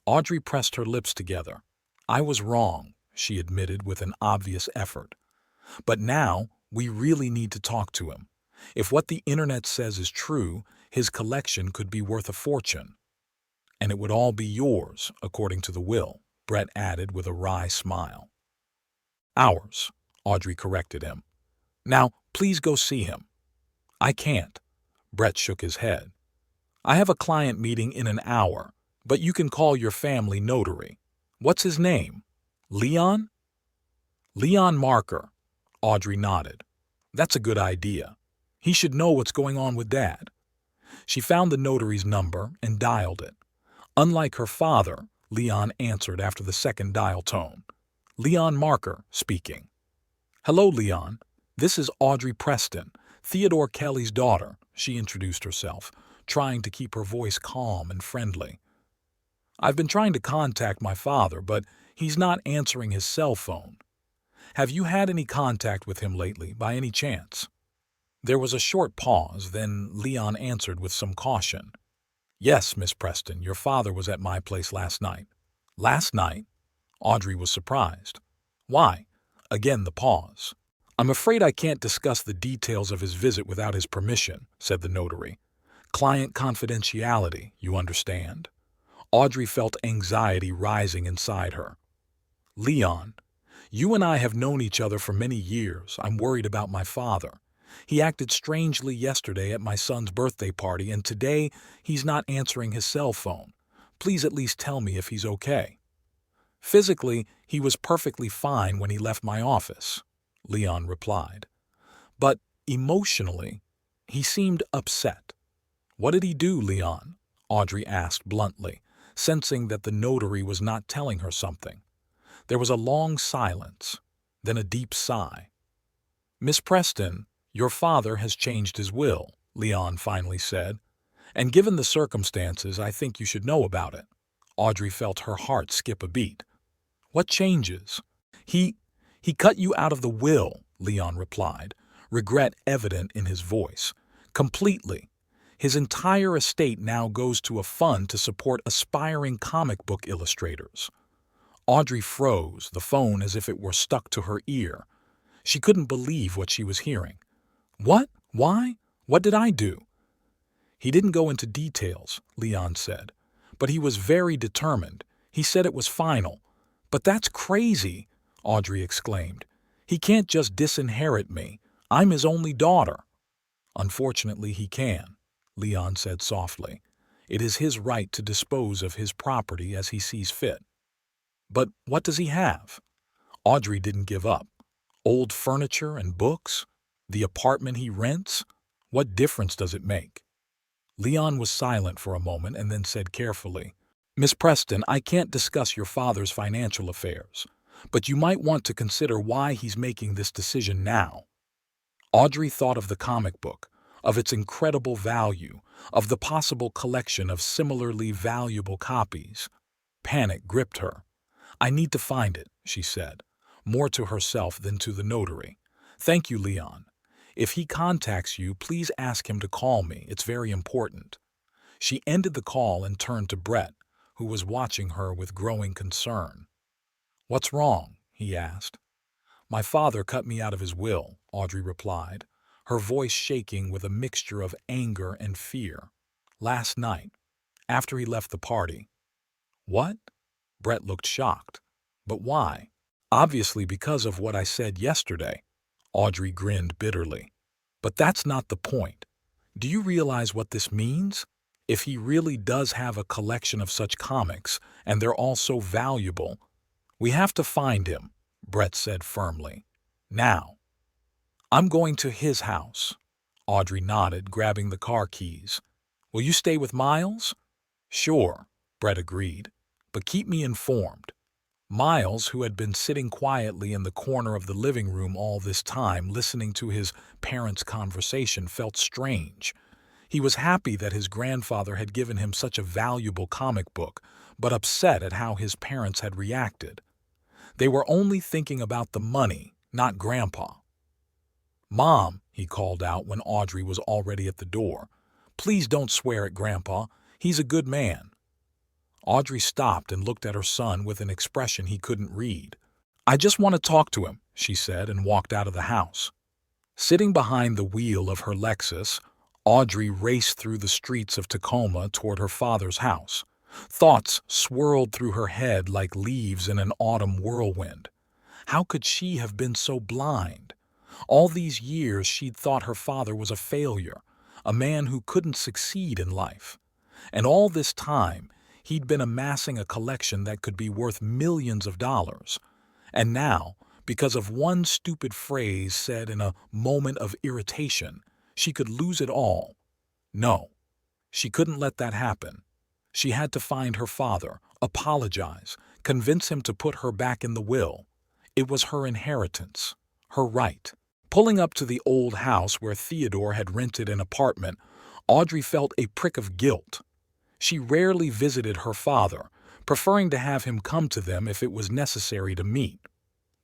Speaker 1: Audrey pressed her lips together. "I was wrong," she admitted with an obvious effort. "But now, we really need to talk to him. If what the internet says is true, his collection could be worth a fortune. And it would all be yours, according to the will," Brett added with a wry smile. "Ours," Audrey corrected him. "Now, please go see him." "I can't." Brett shook his head. "I have a client meeting in an hour, but you can call your family notary. What's his name? Leon?" "Leon Marker." Audrey nodded. "That's a good idea. He should know what's going on with Dad." She found the notary's number and dialed it. Unlike her father, Leon answered after the second dial tone. "Leon Marker speaking." "Hello, Leon. This is Audrey Preston, Theodore Kelly's daughter," she introduced herself, trying to keep her voice calm and friendly. "I've been trying to contact my father, but he's not answering his cell phone. Have you had any contact with him lately, by any chance?" There was a short pause, then Leon answered with some caution. "Yes, Miss Preston, your father was at my place last night." "Last night?" Audrey was surprised. "Why?" Again the pause. "I'm afraid I can't discuss the details of his visit without his permission," said the notary. "Client confidentiality, you understand." Audrey felt anxiety rising inside her. "Leon, you and I have known each other for many years. I'm worried about my father. He acted strangely yesterday at my son's birthday party, and today he's not answering his cell phone. Please at least tell me if he's okay." "Physically, he was perfectly fine when he left my office," Leon replied. "But emotionally, he seemed upset." "What did he do, Leon?" Audrey asked bluntly, sensing that the notary was not telling her something. There was a long silence, then a deep sigh. "Miss Preston, your father has changed his will," Leon finally said. "And given the circumstances, I think you should know about it." Audrey felt her heart skip a beat. "What changes?" He cut you out of the will," Leon replied, regret evident in his voice. "Completely. His entire estate now goes to a fund to support aspiring comic book illustrators." Audrey froze, the phone as if it were stuck to her ear. She couldn't believe what she was hearing. "What? Why? What did I do?" "He didn't go into details," Leon said, "but he was very determined. He said it was final." "But that's crazy," Audrey exclaimed. "He can't just disinherit me. I'm his only daughter." "Unfortunately, he can," Leon said softly. "It is his right to dispose of his property as he sees fit." "But what does he have?" Audrey didn't give up. "Old furniture and books? The apartment he rents? What difference does it make?" Leon was silent for a moment and then said carefully, "Miss Preston, I can't discuss your father's financial affairs, but you might want to consider why he's making this decision now." Audrey thought of the comic book, of its incredible value, of the possible collection of similarly valuable copies. Panic gripped her. "I need to find it," she said, more to herself than to the notary. "Thank you, Leon. If he contacts you, please ask him to call me. It's very important." She ended the call and turned to Brett, who was watching her with growing concern. "What's wrong?" he asked. "My father cut me out of his will," Audrey replied, her voice shaking with a mixture of anger and fear. "Last night, after he left the party." "What?" Brett looked shocked. "But why?" "Obviously because of what I said yesterday." Audrey grinned bitterly. "But that's not the point. Do you realize what this means? If he really does have a collection of such comics, and they're all so valuable, we have to find him," Brett said firmly. "Now." "I'm going to his house." Audrey nodded, grabbing the car keys. "Will you stay with Miles?" "Sure," Brett agreed. "But keep me informed." Miles, who had been sitting quietly in the corner of the living room all this time listening to his parents' conversation, felt strange. He was happy that his grandfather had given him such a valuable comic book, but upset at how his parents had reacted. They were only thinking about the money, not Grandpa. "Mom," he called out when Audrey was already at the door, "please don't swear at Grandpa. He's a good man." Audrey stopped and looked at her son with an expression he couldn't read. "I just want to talk to him," she said, and walked out of the house. Sitting behind the wheel of her Lexus, Audrey raced through the streets of Tacoma toward her father's house. Thoughts swirled through her head like leaves in an autumn whirlwind. How could she have been so blind? All these years she'd thought her father was a failure, a man who couldn't succeed in life. And all this time, he'd been amassing a collection that could be worth millions of dollars. And now, because of one stupid phrase said in a moment of irritation, she could lose it all. No, she couldn't let that happen. She had to find her father, apologize, convince him to put her back in the will. It was her inheritance, her right. Pulling up to the old house where Theodore had rented an apartment, Audrey felt a prick of guilt. She rarely visited her father, preferring to have him come to them if it was necessary to meet.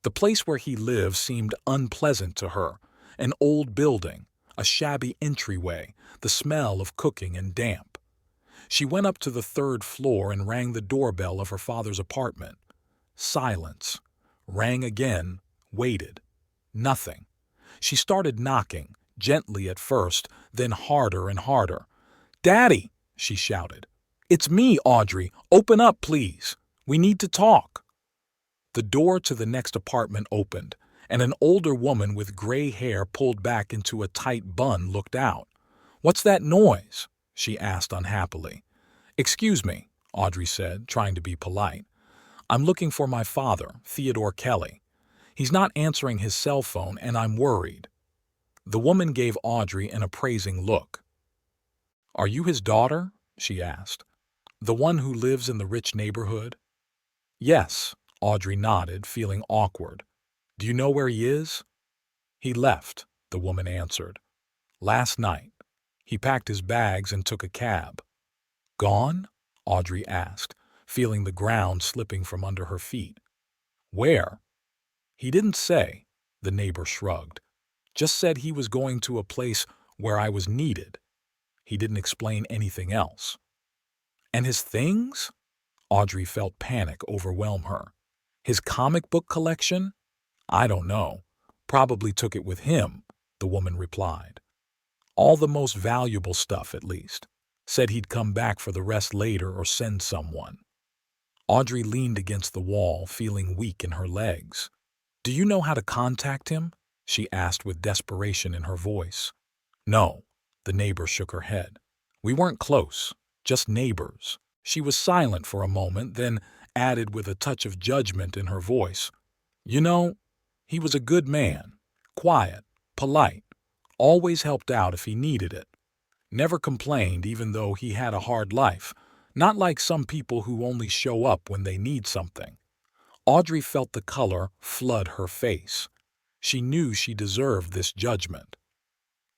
Speaker 1: The place where he lived seemed unpleasant to her, an old building, a shabby entryway, the smell of cooking and damp. She went up to the third floor and rang the doorbell of her father's apartment. Silence. Rang again, waited. Nothing. She started knocking, gently at first, then harder and harder. "Daddy!" she shouted. "It's me, Audrey. Open up, please. We need to talk." The door to the next apartment opened, and an older woman with gray hair pulled back into a tight bun looked out. "What's that noise?" she asked unhappily. "Excuse me," Audrey said, trying to be polite. "I'm looking for my father, Theodore Kelly. He's not answering his cell phone, and I'm worried." The woman gave Audrey an appraising look. "Are you his daughter?" she asked. "The one who lives in the rich neighborhood?" "Yes," Audrey nodded, feeling awkward. "Do you know where he is?" "He left," the woman answered. "Last night. He packed his bags and took a cab." "Gone?" Audrey asked, feeling the ground slipping from under her feet. "Where?" "He didn't say," the neighbor shrugged. "Just said he was going to a place where I was needed. He didn't explain anything else." "And his things?" Audrey felt panic overwhelm her. "His comic book collection?" "I don't know. Probably took it with him," the woman replied. "All the most valuable stuff, at least. Said he'd come back for the rest later or send someone." Audrey leaned against the wall, feeling weak in her legs. "Do you know how to contact him?" she asked with desperation in her voice. "No," the neighbor shook her head. "We weren't close, just neighbors." She was silent for a moment, then added with a touch of judgment in her voice, "You know, he was a good man, quiet, polite, always helped out if he needed it. Never complained even though he had a hard life, not like some people who only show up when they need something." Audrey felt the color flood her face. She knew she deserved this judgment.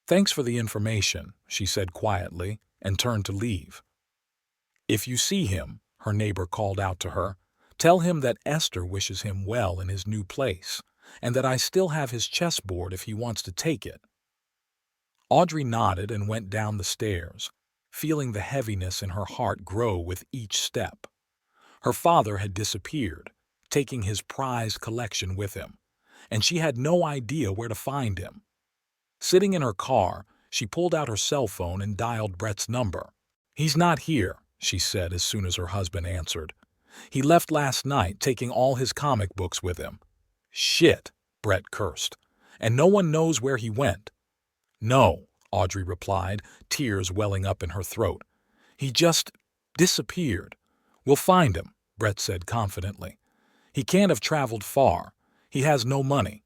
Speaker 1: "Thanks for the information," she said quietly, and turned to leave. "If you see him," her neighbor called out to her, "tell him that Esther wishes him well in his new place, and that I still have his chessboard if he wants to take it." Audrey nodded and went down the stairs, feeling the heaviness in her heart grow with each step. Her father had disappeared, taking his prized collection with him, and she had no idea where to find him. Sitting in her car, she pulled out her cell phone and dialed Brett's number. "He's not here," she said as soon as her husband answered. "He left last night, taking all his comic books with him." "Shit," Brett cursed. "And no one knows where he went?" "No," Audrey replied, tears welling up in her throat. "He just disappeared." "We'll find him," Brett said confidently. "He can't have traveled far. He has no money."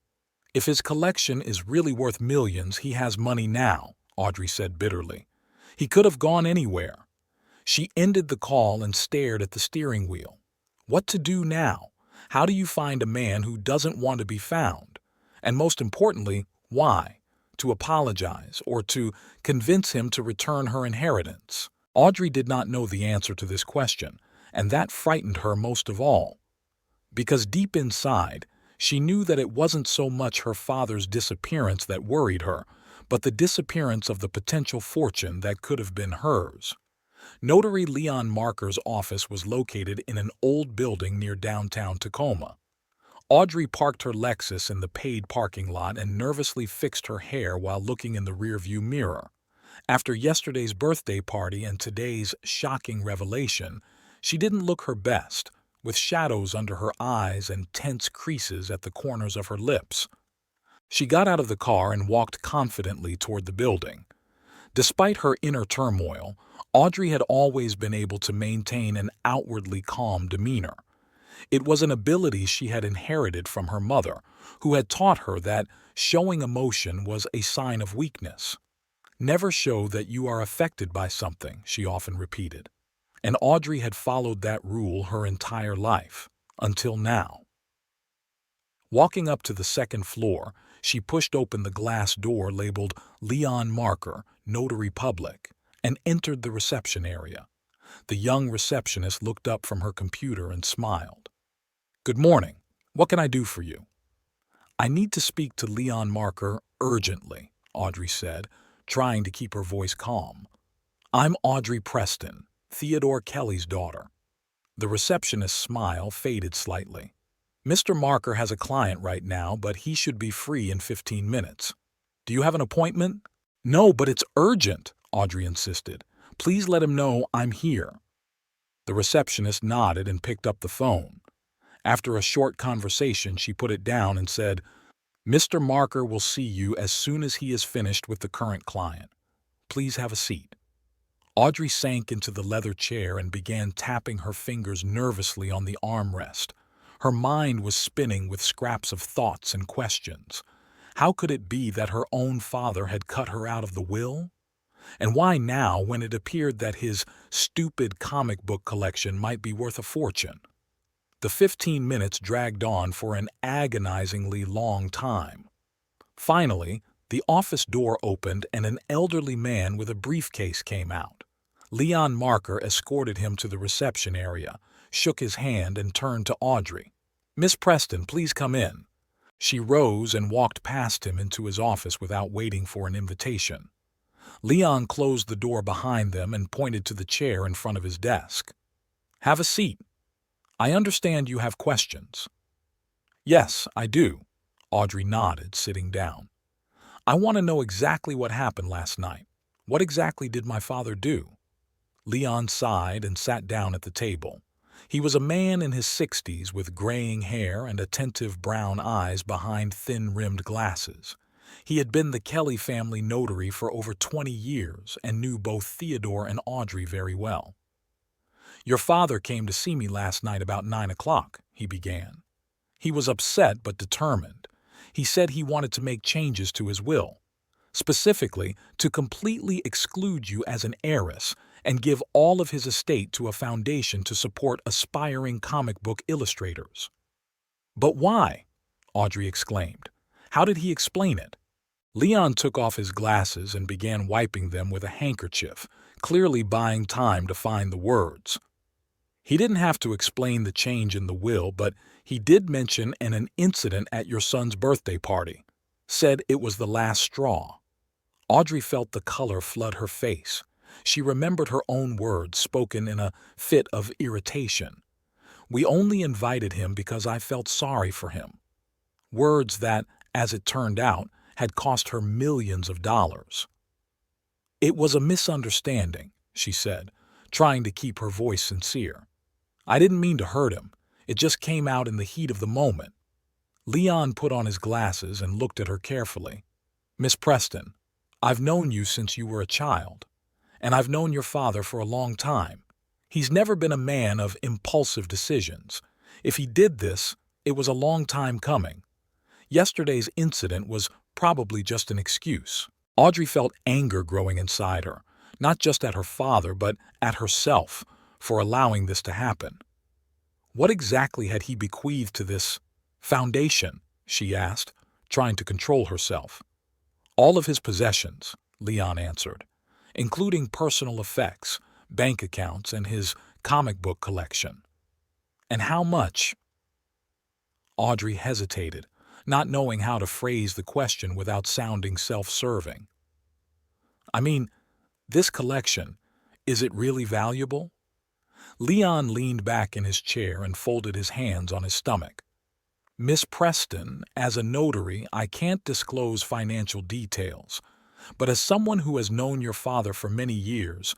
Speaker 1: "If his collection is really worth millions, he has money now," Audrey said bitterly. "He could have gone anywhere." She ended the call and stared at the steering wheel. What to do now? How do you find a man who doesn't want to be found? And most importantly, why? To apologize or to convince him to return her inheritance? Audrey did not know the answer to this question, and that frightened her most of all. Because deep inside, she knew that it wasn't so much her father's disappearance that worried her, but the disappearance of the potential fortune that could have been hers. Notary Leon Marker's office was located in an old building near downtown Tacoma. Audrey parked her Lexus in the paid parking lot and nervously fixed her hair while looking in the rearview mirror. After yesterday's birthday party and today's shocking revelation, she didn't look her best, with shadows under her eyes and tense creases at the corners of her lips. She got out of the car and walked confidently toward the building. Despite her inner turmoil, Audrey had always been able to maintain an outwardly calm demeanor. It was an ability she had inherited from her mother, who had taught her that showing emotion was a sign of weakness. "Never show that you are affected by something," she often repeated. And Audrey had followed that rule her entire life, until now. Walking up to the second floor, she pushed open the glass door labeled Leon Marker, Notary Public, and entered the reception area. The young receptionist looked up from her computer and smiled. "Good morning. What can I do for you?" "I need to speak to Leon Marker urgently," Audrey said, trying to keep her voice calm. "I'm Audrey Preston, Theodore Kelly's daughter." The receptionist's smile faded slightly. "Mr. Marker has a client right now, but he should be free in 15 minutes. Do you have an appointment?" "No, but it's urgent," Audrey insisted. "Please let him know I'm here." The receptionist nodded and picked up the phone. After a short conversation, she put it down and said, "Mr. Marker will see you as soon as he is finished with the current client. Please have a seat." Audrey sank into the leather chair and began tapping her fingers nervously on the armrest. Her mind was spinning with scraps of thoughts and questions. How could it be that her own father had cut her out of the will? And why now, when it appeared that his stupid comic book collection might be worth a fortune? The 15 minutes dragged on for an agonizingly long time. Finally, the office door opened and an elderly man with a briefcase came out. Leon Marker escorted him to the reception area, shook his hand, and turned to Audrey. "Miss Preston, please come in." She rose and walked past him into his office without waiting for an invitation. Leon closed the door behind them and pointed to the chair in front of his desk. "Have a seat. I understand you have questions." "Yes, I do," Audrey nodded, sitting down. "I want to know exactly what happened last night. What exactly did my father do?" Leon sighed and sat down at the table. He was a man in his 60s with graying hair and attentive brown eyes behind thin-rimmed glasses. He had been the Kelly family notary for over 20 years and knew both Theodore and Audrey very well. "Your father came to see me last night about 9 o'clock, he began. He was upset but determined. He said he wanted to make changes to his will, specifically to completely exclude you as an heiress and give all of his estate to a foundation to support aspiring comic book illustrators." "But why?" Audrey exclaimed. "How did he explain it?" Leon took off his glasses and began wiping them with a handkerchief, clearly buying time to find the words. "He didn't have to explain the change in the will, but he did mention an incident at your son's birthday party. Said it was the last straw." Audrey felt the color flood her face. She remembered her own words spoken in a fit of irritation. "We only invited him because I felt sorry for him." Words that, as it turned out, had cost her millions of dollars. "It was a misunderstanding," she said, trying to keep her voice sincere. "I didn't mean to hurt him. It just came out in the heat of the moment." Leon put on his glasses and looked at her carefully. "Miss Preston, I've known you since you were a child, and I've known your father for a long time. He's never been a man of impulsive decisions. If he did this, it was a long time coming. Yesterday's incident was probably just an excuse." Audrey felt anger growing inside her, not just at her father, but at herself, for allowing this to happen. What exactly had he bequeathed to this foundation? She asked, trying to control herself. All of his possessions, Leon answered, including personal effects, bank accounts, and his comic book collection. And how much? Audrey hesitated, not knowing how to phrase the question without sounding self-serving. I mean, this collection, is it really valuable? Leon leaned back in his chair and folded his hands on his stomach. Miss Preston, as a notary, I can't disclose financial details, but as someone who has known your father for many years,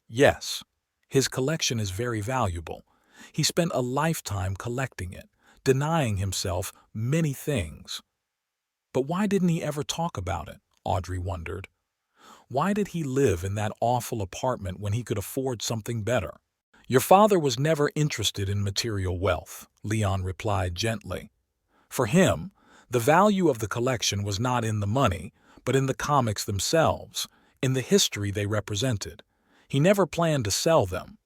Speaker 1: yes, his collection is very valuable. He spent a lifetime collecting it, denying himself many things. But why didn't he ever talk about it? Audrey wondered. Why did he live in that awful apartment when he could afford something better? Your father was never interested in material wealth, Leon replied gently. For him, the value of the collection was not in the money, but in the comics themselves, in the history they represented. He never planned to sell them.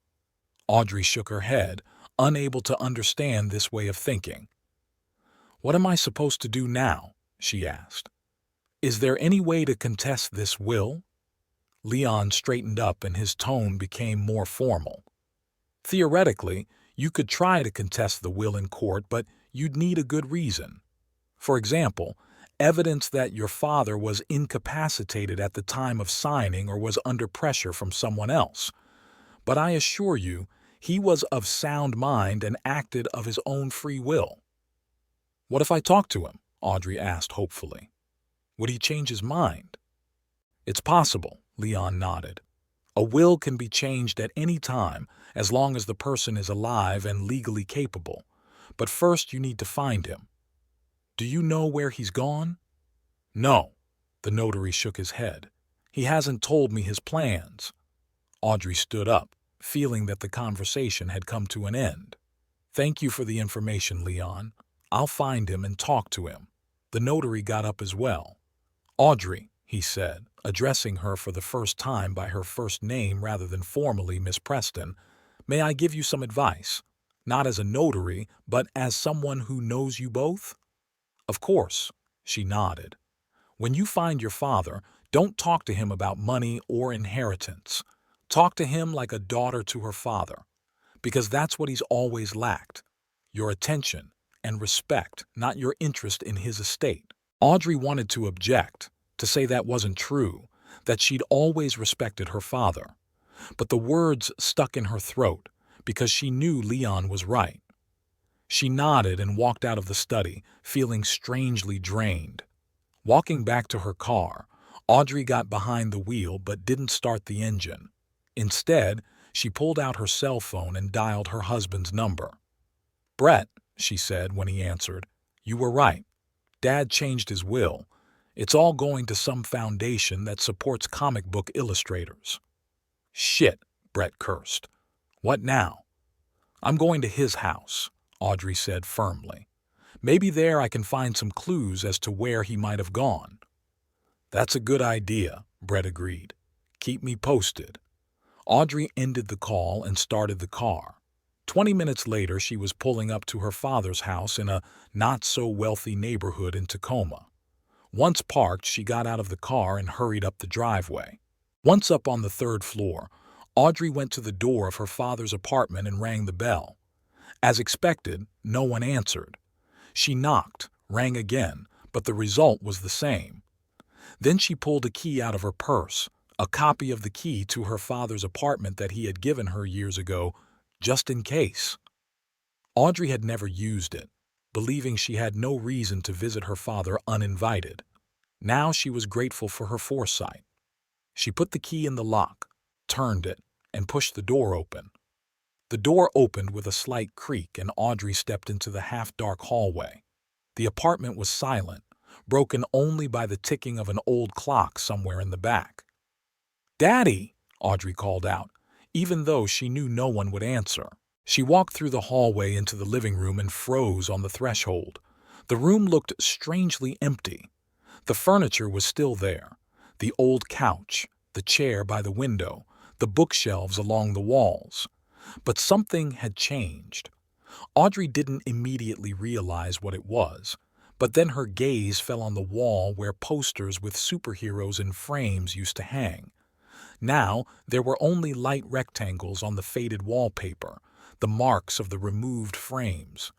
Speaker 1: Audrey shook her head, unable to understand this way of thinking. What am I supposed to do now? She asked. Is there any way to contest this will? Leon straightened up and his tone became more formal. Theoretically, you could try to contest the will in court, but you'd need a good reason. For example, evidence that your father was incapacitated at the time of signing or was under pressure from someone else. But I assure you, he was of sound mind and acted of his own free will. What if I talked to him? Audrey asked hopefully. Would he change his mind? It's possible, Leon nodded. A will can be changed at any time as long as the person is alive and legally capable. But first you need to find him. Do you know where he's gone? No, the notary shook his head. He hasn't told me his plans. Audrey stood up, feeling that the conversation had come to an end. Thank you for the information, Leon. I'll find him and talk to him. The notary got up as well. Audrey, he said, addressing her for the first time by her first name rather than formally Miss Preston, may I give you some advice? Not as a notary, but as someone who knows you both? Of course, she nodded. When you find your father, don't talk to him about money or inheritance. Talk to him like a daughter to her father, because that's what he's always lacked. Your attention and respect, not your interest in his estate. Audrey wanted to object, to say that wasn't true, that she'd always respected her father. But the words stuck in her throat because she knew Leon was right. She nodded and walked out of the study, feeling strangely drained. Walking back to her car, Audrey got behind the wheel but didn't start the engine. Instead, she pulled out her cell phone and dialed her husband's number. Brett, she said when he answered, you were right. Dad changed his will. It's all going to some foundation that supports comic book illustrators. Shit, Brett cursed. What now? I'm going to his house, Audrey said firmly. Maybe there I can find some clues as to where he might have gone. That's a good idea, Brett agreed. Keep me posted. Audrey ended the call and started the car. 20 minutes later, she was pulling up to her father's house in a not-so-wealthy neighborhood in Tacoma. Once parked, she got out of the car and hurried up the driveway. Once up on the third floor, Audrey went to the door of her father's apartment and rang the bell. As expected, no one answered. She knocked, rang again, but the result was the same. Then she pulled a key out of her purse, a copy of the key to her father's apartment that he had given her years ago, just in case. Audrey had never used it, believing she had no reason to visit her father uninvited. Now she was grateful for her foresight. She put the key in the lock, turned it, and pushed the door open. The door opened with a slight creak and Audrey stepped into the half-dark hallway. The apartment was silent, broken only by the ticking of an old clock somewhere in the back. "Daddy!" Audrey called out, even though she knew no one would answer. She walked through the hallway into the living room and froze on the threshold. The room looked strangely empty. The furniture was still there. The old couch, the chair by the window, the bookshelves along the walls. But something had changed. Audrey didn't immediately realize what it was, but then her gaze fell on the wall where posters with superheroes in frames used to hang. Now, there were only light rectangles on the faded wallpaper, the marks of the removed frames.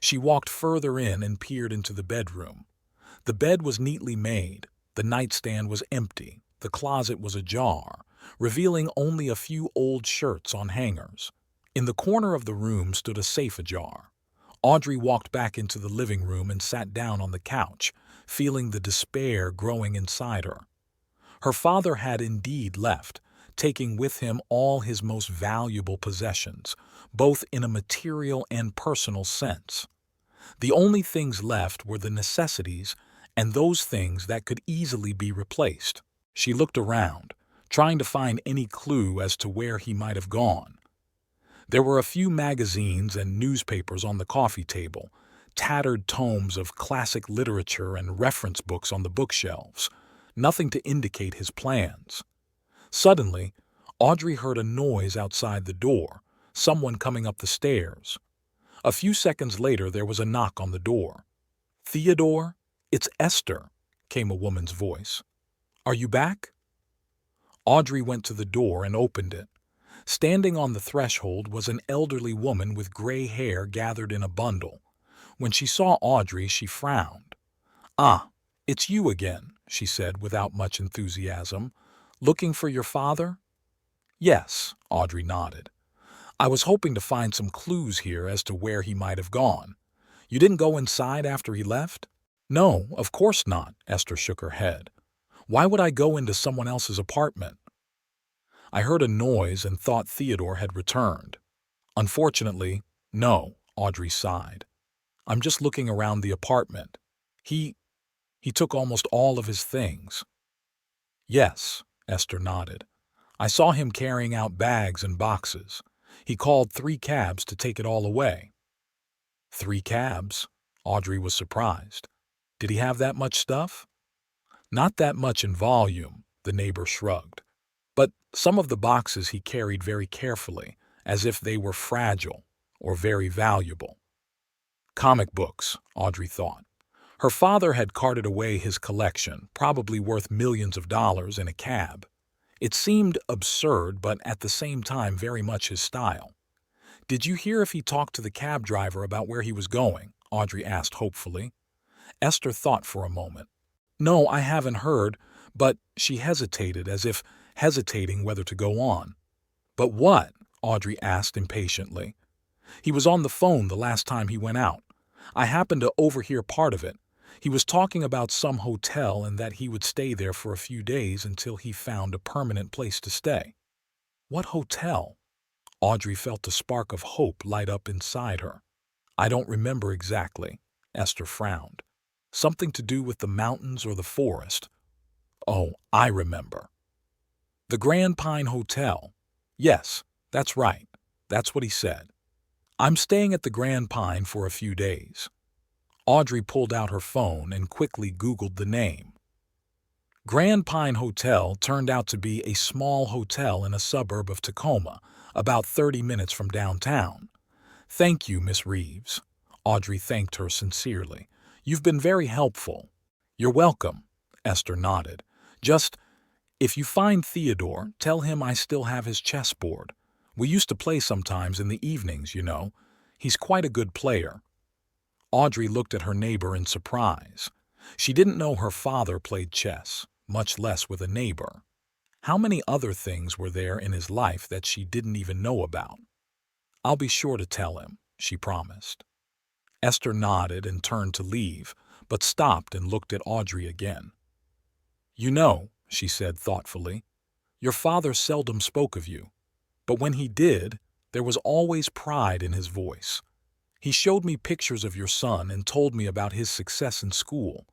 Speaker 1: She walked further in and peered into the bedroom. The bed was neatly made, the nightstand was empty, the closet was ajar, revealing only a few old shirts on hangers. In the corner of the room stood a safe ajar. Audrey walked back into the living room and sat down on the couch, feeling the despair growing inside her. Her father had indeed left, taking with him all his most valuable possessions, both in a material and personal sense. The only things left were the necessities and those things that could easily be replaced. She looked around, trying to find any clue as to where he might have gone. There were a few magazines and newspapers on the coffee table, tattered tomes of classic literature and reference books on the bookshelves, nothing to indicate his plans. Suddenly, Audrey heard a noise outside the door, someone coming up the stairs. A few seconds later, there was a knock on the door. "Theodore, it's Esther," came a woman's voice. "Are you back?" Audrey went to the door and opened it. Standing on the threshold was an elderly woman with gray hair gathered in a bundle. When she saw Audrey, she frowned. "Ah, it's you again," she said without much enthusiasm. "Looking for your father?" "Yes," Audrey nodded. "I was hoping to find some clues here as to where he might have gone. You didn't go inside after he left?" "No, of course not," Esther shook her head. "Why would I go into someone else's apartment? I heard a noise and thought Theodore had returned." "Unfortunately, no," Audrey sighed. "I'm just looking around the apartment. He took almost all of his things." "Yes," Esther nodded. "I saw him carrying out bags and boxes. He called 3 cabs to take it all away." 3 cabs? Audrey was surprised. "Did he have that much stuff?" "Not that much in volume," the neighbor shrugged. "But some of the boxes he carried very carefully, as if they were fragile or very valuable." Comic books, Audrey thought. Her father had carted away his collection, probably worth millions of dollars, in a cab. It seemed absurd, but at the same time very much his style. "Did you hear if he talked to the cab driver about where he was going?" Audrey asked hopefully. Esther thought for a moment. "No, I haven't heard," but she hesitated, as if hesitating whether to go on. "But what?" Audrey asked impatiently. "He was on the phone the last time he went out. I happened to overhear part of it. He was talking about some hotel and that he would stay there for a few days until he found a permanent place to stay." "What hotel?" Audrey felt a spark of hope light up inside her. "I don't remember exactly," Esther frowned. "Something to do with the mountains or the forest. Oh, I remember. The Grand Pine Hotel. Yes, that's right. That's what he said. I'm staying at the Grand Pine for a few days." Audrey pulled out her phone and quickly Googled the name. Grand Pine Hotel turned out to be a small hotel in a suburb of Tacoma, about 30 minutes from downtown. "Thank you, Miss Reeves." Audrey thanked her sincerely. "You've been very helpful." "You're welcome," Esther nodded. "Just, if you find Theodore, tell him I still have his chessboard. We used to play sometimes in the evenings, you know. He's quite a good player." Audrey looked at her neighbor in surprise. She didn't know her father played chess, much less with a neighbor. How many other things were there in his life that she didn't even know about? "I'll be sure to tell him," she promised. Esther nodded and turned to leave, but stopped and looked at Audrey again. "You know," she said thoughtfully, "your father seldom spoke of you. But when he did, there was always pride in his voice. He showed me pictures of your son and told me about his success in school.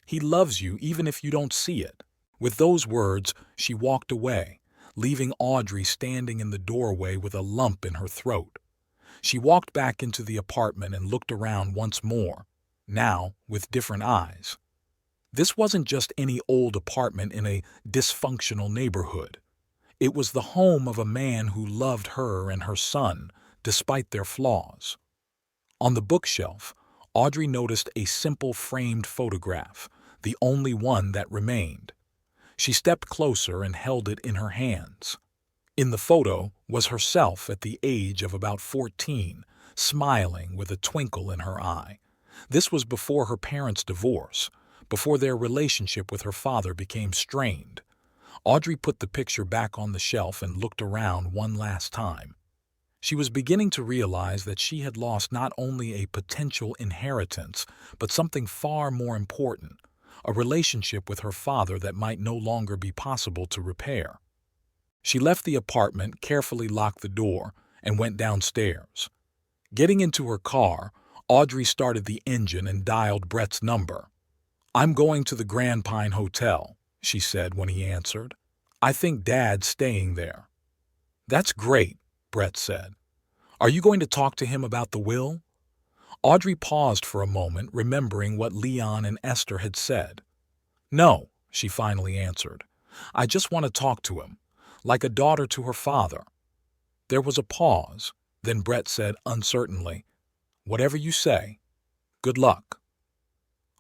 Speaker 1: He loves you even if you don't see it." With those words, she walked away, leaving Audrey standing in the doorway with a lump in her throat. She walked back into the apartment and looked around once more, now with different eyes. This wasn't just any old apartment in a dysfunctional neighborhood. It was the home of a man who loved her and her son, despite their flaws. On the bookshelf, Audrey noticed a simple framed photograph, the only one that remained. She stepped closer and held it in her hands. In the photo was herself at the age of about 14, smiling with a twinkle in her eye. This was before her parents' divorce, before their relationship with her father became strained. Audrey put the picture back on the shelf and looked around one last time. She was beginning to realize that she had lost not only a potential inheritance, but something far more important, a relationship with her father that might no longer be possible to repair. She left the apartment, carefully locked the door, and went downstairs. Getting into her car, Audrey started the engine and dialed Brett's number. "I'm going to the Grand Pine Hotel," she said when he answered. "I think Dad's staying there." "That's great," Brett said. "Are you going to talk to him about the will?" Audrey paused for a moment, remembering what Leon and Esther had said. "No," she finally answered. "I just want to talk to him, like a daughter to her father." There was a pause, then Brett said uncertainly, "Whatever you say. Good luck."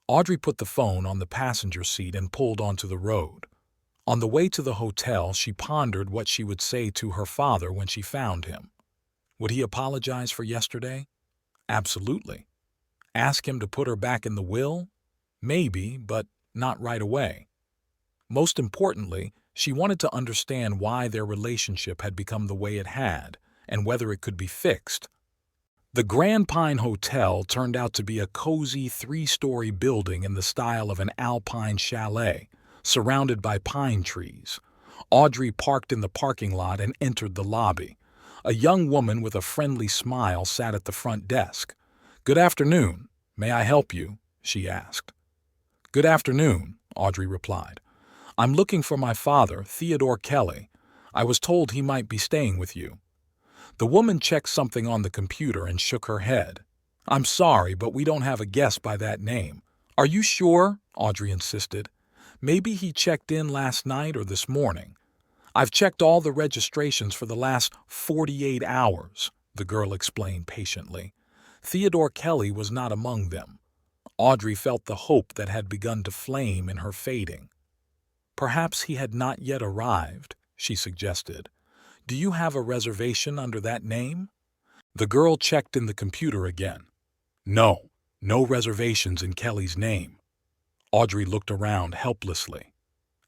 Speaker 1: Audrey put the phone on the passenger seat and pulled onto the road. On the way to the hotel, she pondered what she would say to her father when she found him. Would he apologize for yesterday? Absolutely. Ask him to put her back in the will? Maybe, but not right away. Most importantly, she wanted to understand why their relationship had become the way it had, and whether it could be fixed. The Grand Pine Hotel turned out to be a cozy 3-story building in the style of an alpine chalet, surrounded by pine trees. Audrey parked in the parking lot and entered the lobby. A young woman with a friendly smile sat at the front desk. "Good afternoon. May I help you?" she asked. "Good afternoon," Audrey replied. "I'm looking for my father, Theodore Kelly. I was told he might be staying with you." The woman checked something on the computer and shook her head. "I'm sorry, but we don't have a guest by that name." "Are you sure?" Audrey insisted. "Maybe he checked in last night or this morning." "I've checked all the registrations for the last 48 hours, the girl explained patiently. Theodore Kelly was not among them. Audrey felt the hope that had begun to flame in her fading. "Perhaps he had not yet arrived," she suggested. "Do you have a reservation under that name?" The girl checked in the computer again. "No, no reservations in Kelly's name." Audrey looked around helplessly.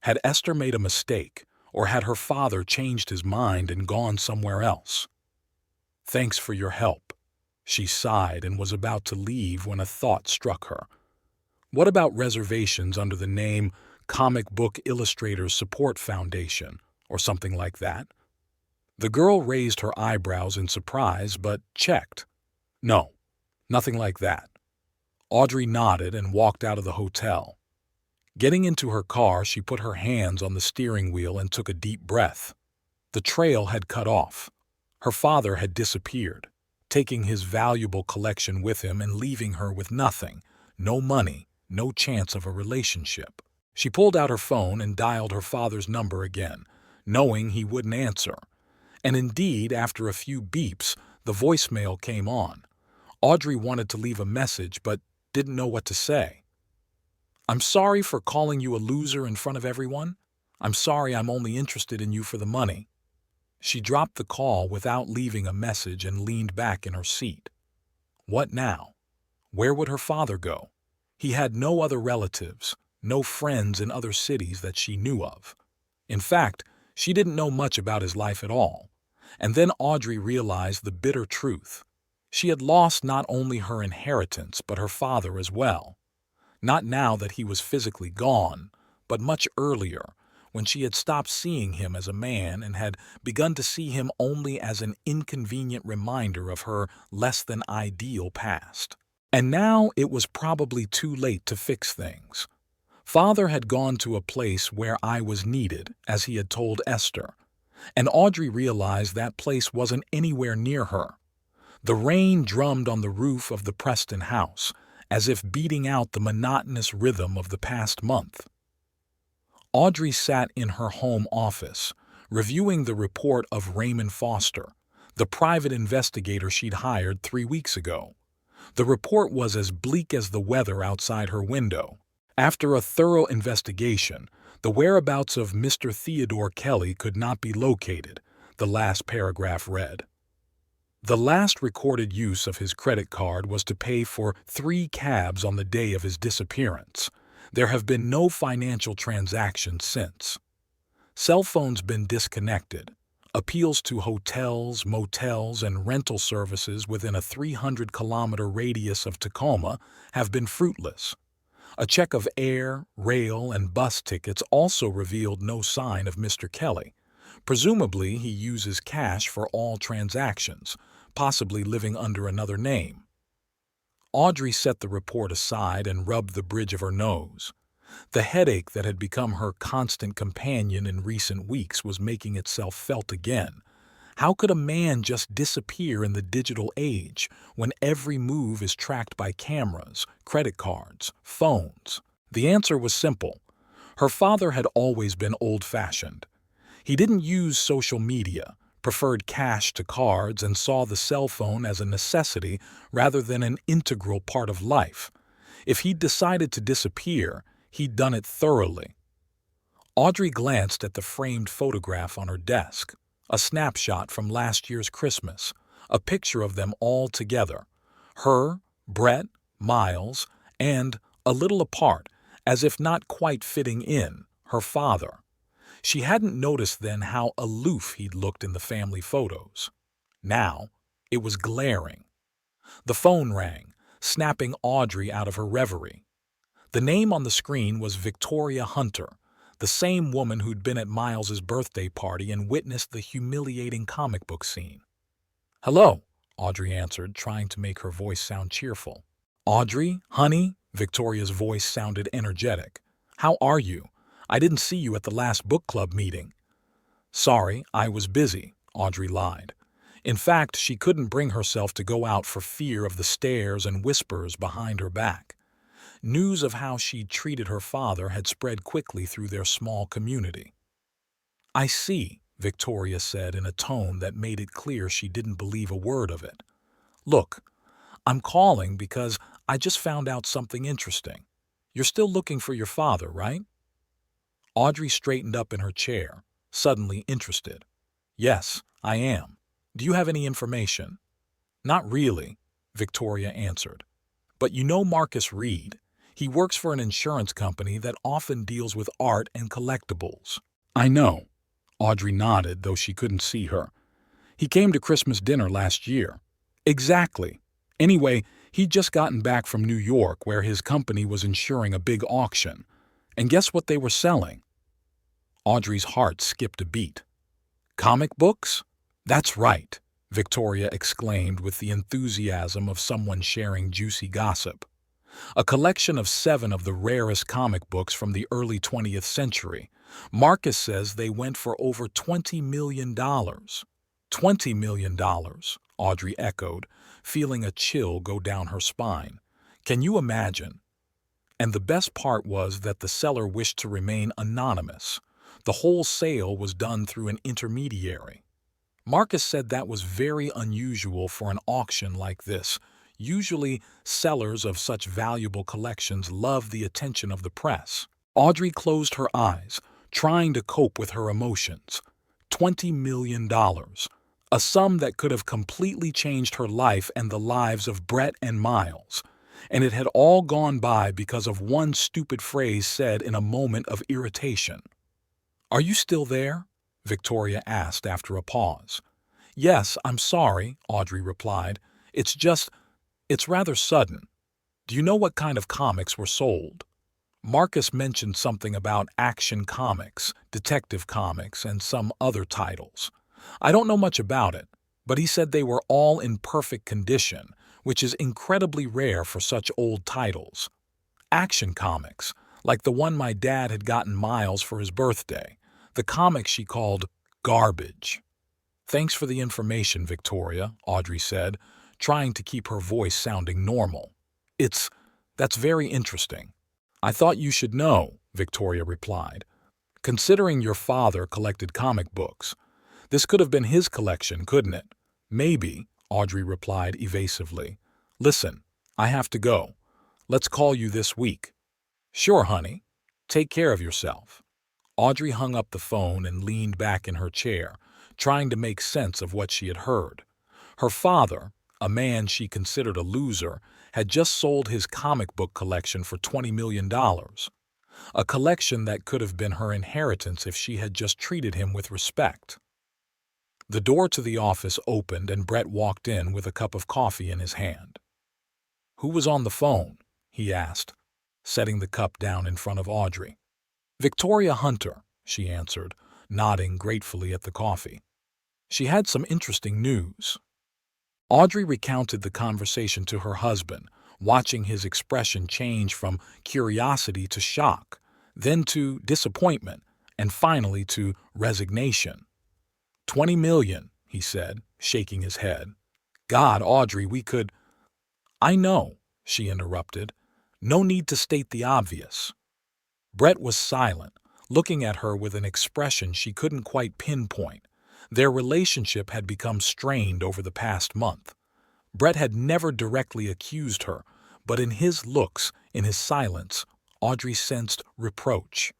Speaker 1: Had Esther made a mistake, or had her father changed his mind and gone somewhere else? "Thanks for your help." She sighed and was about to leave when a thought struck her. What about reservations under the name Comic Book Illustrators Support Foundation, or something like that? The girl raised her eyebrows in surprise, but checked. "No, nothing like that." Audrey nodded and walked out of the hotel. Getting into her car, she put her hands on the steering wheel and took a deep breath. The trail had cut off. Her father had disappeared, taking his valuable collection with him and leaving her with nothing, no money, no chance of a relationship. She pulled out her phone and dialed her father's number again, knowing he wouldn't answer. And indeed, after a few beeps, the voicemail came on. Audrey wanted to leave a message, but didn't know what to say. "I'm sorry for calling you a loser in front of everyone. I'm sorry I'm only interested in you for the money." She dropped the call without leaving a message and leaned back in her seat. What now? Where would her father go? He had no other relatives, no friends in other cities that she knew of. In fact, she didn't know much about his life at all. And then Audrey realized the bitter truth. She had lost not only her inheritance, but her father as well. Not now that he was physically gone, but much earlier, when she had stopped seeing him as a man and had begun to see him only as an inconvenient reminder of her less-than-ideal past. And now it was probably too late to fix things. Father had gone to a place where I was needed, as he had told Esther, and Audrey realized that place wasn't anywhere near her. The rain drummed on the roof of the Preston house, as if beating out the monotonous rhythm of the past month. Audrey sat in her home office, reviewing the report of Raymond Foster, the private investigator she'd hired 3 weeks ago. The report was as bleak as the weather outside her window. After a thorough investigation, the whereabouts of Mr. Theodore Kelly could not be located, the last paragraph read. The last recorded use of his credit card was to pay for 3 cabs on the day of his disappearance. There have been no financial transactions since. Cell phones been disconnected. Appeals to hotels, motels, and rental services within a 300-kilometer radius of Tacoma have been fruitless. A check of air, rail, and bus tickets also revealed no sign of Mr. Kelly. Presumably, he uses cash for all transactions, possibly living under another name. Audrey set the report aside and rubbed the bridge of her nose. The headache that had become her constant companion in recent weeks was making itself felt again. How could a man just disappear in the digital age when every move is tracked by cameras, credit cards, phones? The answer was simple. Her father had always been old-fashioned. He didn't use social media, preferred cash to cards, and saw the cell phone as a necessity rather than an integral part of life. If he'd decided to disappear, he'd done it thoroughly. Audrey glanced at the framed photograph on her desk, a snapshot from last year's Christmas, a picture of them all together. Her, Brett, Miles, and, a little apart, as if not quite fitting in, her father. She hadn't noticed then how aloof he'd looked in the family photos. Now, it was glaring. The phone rang, snapping Audrey out of her reverie. The name on the screen was Victoria Hunter, the same woman who'd been at Miles's birthday party and witnessed the humiliating comic book scene. "Hello," Audrey answered, trying to make her voice sound cheerful. "Audrey, honey," Victoria's voice sounded energetic. "How are you? I didn't see you at the last book club meeting." "Sorry, I was busy," Audrey lied. In fact, she couldn't bring herself to go out for fear of the stares and whispers behind her back. News of how she'd treated her father had spread quickly through their small community. "I see," Victoria said in a tone that made it clear she didn't believe a word of it. "Look, I'm calling because I just found out something interesting. You're still looking for your father, right?" Audrey straightened up in her chair, suddenly interested. "Yes, I am. Do you have any information?" "Not really," Victoria answered. "But you know Marcus Reed. He works for an insurance company that often deals with art and collectibles." "I know." Audrey nodded, though she couldn't see her. "He came to Christmas dinner last year." "Exactly. Anyway, he'd just gotten back from New York where his company was insuring a big auction. And guess what they were selling?" Audrey's heart skipped a beat. "Comic books?" "That's right," Victoria exclaimed with the enthusiasm of someone sharing juicy gossip. "A collection of 7 of the rarest comic books from the early 20th century. Marcus says they went for over $20 million. $20 million, Audrey echoed, feeling a chill go down her spine. Can you imagine? And the best part was that the seller wished to remain anonymous. The whole sale was done through an intermediary. Marcus said that was very unusual for an auction like this. Usually, sellers of such valuable collections love the attention of the press. Audrey closed her eyes, trying to cope with her emotions. $20 million. A sum that could have completely changed her life and the lives of Brett and Miles. And it had all gone by because of one stupid phrase said in a moment of irritation. "Are you still there?" Victoria asked after a pause. "Yes, I'm sorry," Audrey replied. It's rather sudden. Do you know what kind of comics were sold?" Marcus mentioned something about action comics, detective comics, and some other titles. "I don't know much about it, but he said they were all in perfect condition, which is incredibly rare for such old titles. Action comics, like the one my dad had gotten Miles for his birthday, the comic she called garbage." "Thanks for the information, Victoria," Audrey said, trying to keep her voice sounding normal. That's very interesting." "I thought you should know," Victoria replied. "Considering your father collected comic books, this could have been his collection, couldn't it?" "Maybe," Audrey replied evasively. "Listen, I have to go. Let's call you this week. Sure, honey. Take care of yourself. Audrey hung up the phone and leaned back in her chair, trying to make sense of what she had heard. Her father, a man she considered a loser, had just sold his comic book collection for $20 million, a collection that could have been her inheritance if she had just treated him with respect. The door to the office opened and Brett walked in with a cup of coffee in his hand. "Who was on the phone?" he asked, setting the cup down in front of Audrey. "Victoria Hunter," she answered, nodding gratefully at the coffee. "She had some interesting news." Audrey recounted the conversation to her husband, watching his expression change from curiosity to shock, then to disappointment, and finally to resignation. "$20 million," he said, shaking his head. "God, Audrey, we could—" "I know," she interrupted. "No need to state the obvious." Brett was silent, looking at her with an expression she couldn't quite pinpoint. Their relationship had become strained over the past month. Brett had never directly accused her, but in his looks, in his silence, Audrey sensed reproach.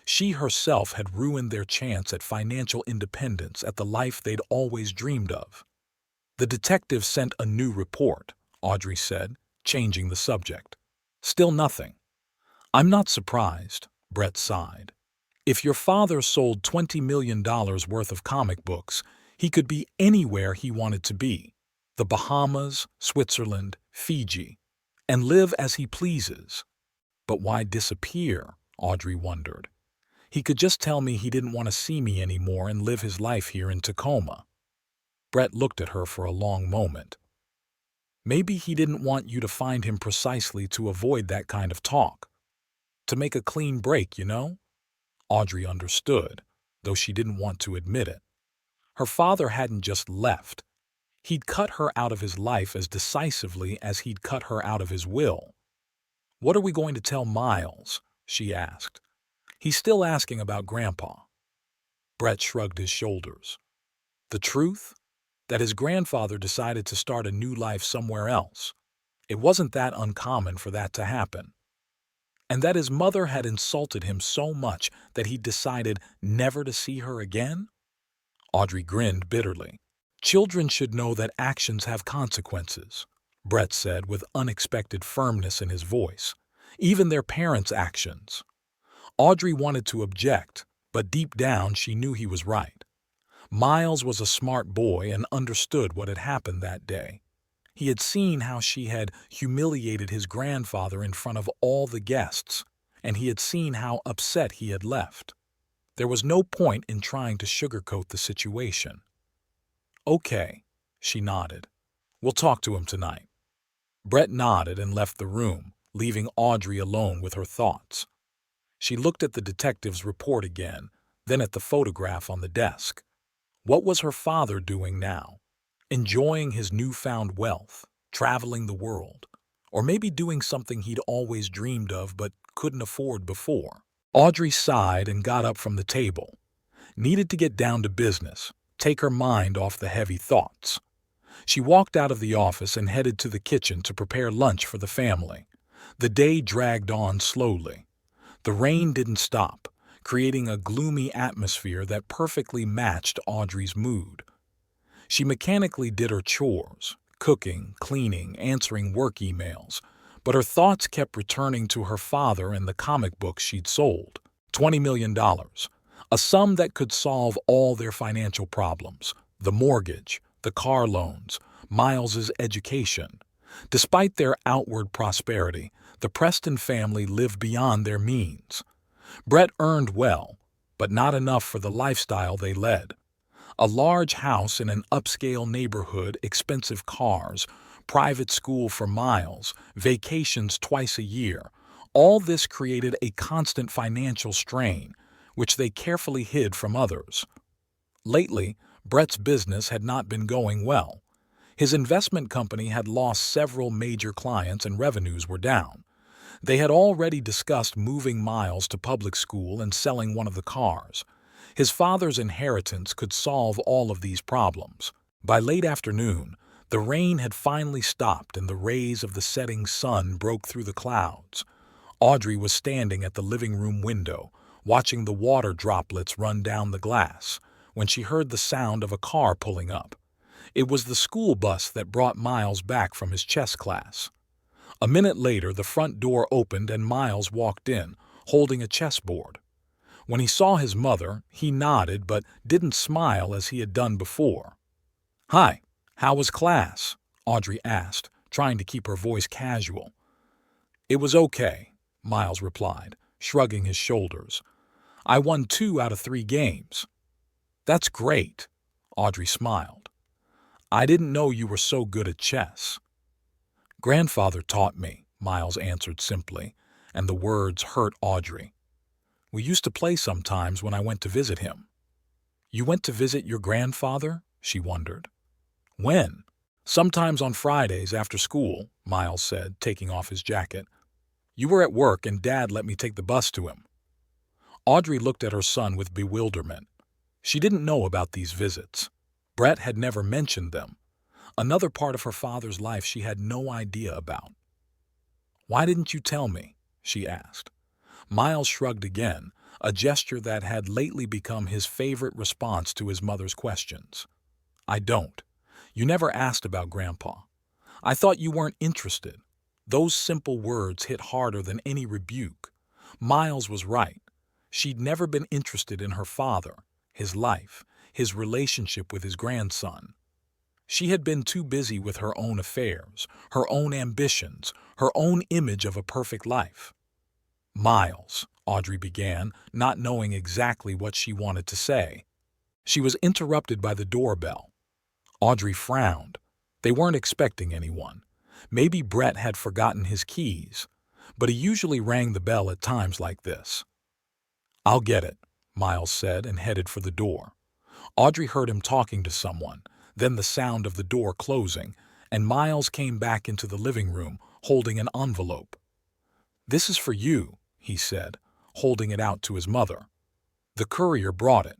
Speaker 1: She herself had ruined their chance at financial independence, at the life they'd always dreamed of. "The detective sent a new report," Audrey said, changing the subject. "Still nothing." "I'm not surprised," Brett sighed. "If your father sold $20 million worth of comic books, he could be anywhere he wanted to be. The Bahamas, Switzerland, Fiji, and live as he pleases. But why disappear?" Audrey wondered. "He could just tell me he didn't want to see me anymore and live his life here in Tacoma." Brett looked at her for a long moment. "Maybe he didn't want you to find him precisely to avoid that kind of talk. To make a clean break, you know?" Audrey understood, though she didn't want to admit it. Her father hadn't just left. He'd cut her out of his life as decisively as he'd cut her out of his will. "What are we going to tell Miles?" she asked. "He's still asking about Grandpa." Brett shrugged his shoulders. "The truth? That his grandfather decided to start a new life somewhere else. It wasn't that uncommon for that to happen. And that his mother had insulted him so much that he decided never to see her again?" Audrey grinned bitterly. "Children should know that actions have consequences," Brett said with unexpected firmness in his voice. "Even their parents' actions." Audrey wanted to object, but deep down she knew he was right. Miles was a smart boy and understood what had happened that day. He had seen how she had humiliated his grandfather in front of all the guests, and he had seen how upset he had left. There was no point in trying to sugarcoat the situation. "Okay," she nodded. "We'll talk to him tonight." Brett nodded and left the room, leaving Audrey alone with her thoughts. She looked at the detective's report again, then at the photograph on the desk. What was her father doing now? Enjoying his newfound wealth, traveling the world, or maybe doing something he'd always dreamed of but couldn't afford before? Audrey sighed and got up from the table. Needed to get down to business, take her mind off the heavy thoughts. She walked out of the office and headed to the kitchen to prepare lunch for the family. The day dragged on slowly. The rain didn't stop, creating a gloomy atmosphere that perfectly matched Audrey's mood. She mechanically did her chores, cooking, cleaning, answering work emails, but her thoughts kept returning to her father and the comic books she'd sold. $20 million, a sum that could solve all their financial problems, the mortgage, the car loans, Miles's education. Despite their outward prosperity, the Preston family lived beyond their means. Brett earned well, but not enough for the lifestyle they led. A large house in an upscale neighborhood, expensive cars, private school for Miles, vacations twice a year. All this created a constant financial strain, which they carefully hid from others. Lately, Brett's business had not been going well. His investment company had lost several major clients and revenues were down. They had already discussed moving Miles to public school and selling one of the cars. His father's inheritance could solve all of these problems. By late afternoon, The rain had finally stopped and the rays of the setting sun broke through the clouds. Audrey was standing at the living room window, watching the water droplets run down the glass, when she heard the sound of a car pulling up. It was the school bus that brought Miles back from his chess class. A minute later, the front door opened and Miles walked in, holding a chessboard. When he saw his mother, he nodded but didn't smile as he had done before. "Hi, how was class?" Audrey asked, trying to keep her voice casual. "It was okay," Miles replied, shrugging his shoulders. "I won 2 out of 3 games." "That's great," Audrey smiled. "I didn't know you were so good at chess." "Grandfather taught me," Miles answered simply, and the words hurt Audrey. "We used to play sometimes when I went to visit him." "You went to visit your grandfather?" she wondered. "When?" "Sometimes on Fridays after school," Miles said, taking off his jacket. "You were at work and Dad let me take the bus to him." Audrey looked at her son with bewilderment. She didn't know about these visits. Brett had never mentioned them. Another part of her father's life she had no idea about. "Why didn't you tell me?" she asked. Miles shrugged again, a gesture that had lately become his favorite response to his mother's questions. "I don't. You never asked about Grandpa. I thought you weren't interested." Those simple words hit harder than any rebuke. Miles was right. She'd never been interested in her father, his life, his relationship with his grandson. She had been too busy with her own affairs, her own ambitions, her own image of a perfect life. "Miles," Audrey began, not knowing exactly what she wanted to say. She was interrupted by the doorbell. Audrey frowned. They weren't expecting anyone. Maybe Brett had forgotten his keys, but he usually rang the bell at times like this. "I'll get it," Miles said and headed for the door. Audrey heard him talking to someone, then the sound of the door closing, and Miles came back into the living room, holding an envelope. "This is for you," he said, holding it out to his mother. "The courier brought it."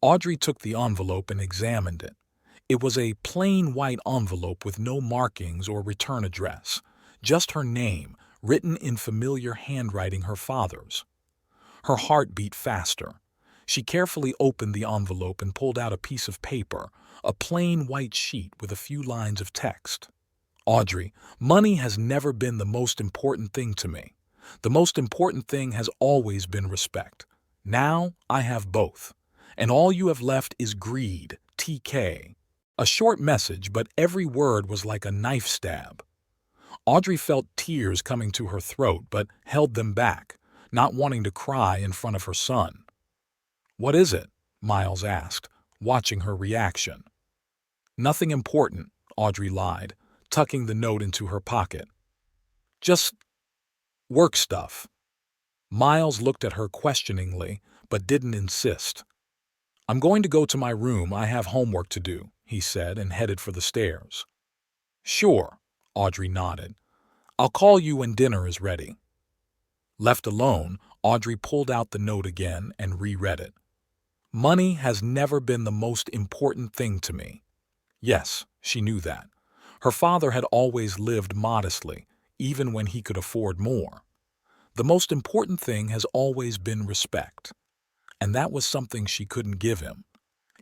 Speaker 1: Audrey took the envelope and examined it. It was a plain white envelope with no markings or return address, just her name, written in familiar handwriting, her father's. Her heart beat faster. She carefully opened the envelope and pulled out a piece of paper, a plain white sheet with a few lines of text. "Audrey, money has never been the most important thing to me. The most important thing has always been respect. Now I have both. And all you have left is greed, TK." A short message, but every word was like a knife stab. Audrey felt tears coming to her throat, but held them back, not wanting to cry in front of her son. "What is it?" Miles asked, watching her reaction. "Nothing important," Audrey lied, tucking the note into her pocket. "Just work stuff." Miles looked at her questioningly, but didn't insist. "I'm going to go to my room. I have homework to do," he said and headed for the stairs. "Sure," Audrey nodded. "I'll call you when dinner is ready." Left alone, Audrey pulled out the note again and reread it. "Money has never been the most important thing to me." Yes, she knew that. Her father had always lived modestly, even when he could afford more. The most important thing has always been respect. And that was something she couldn't give him.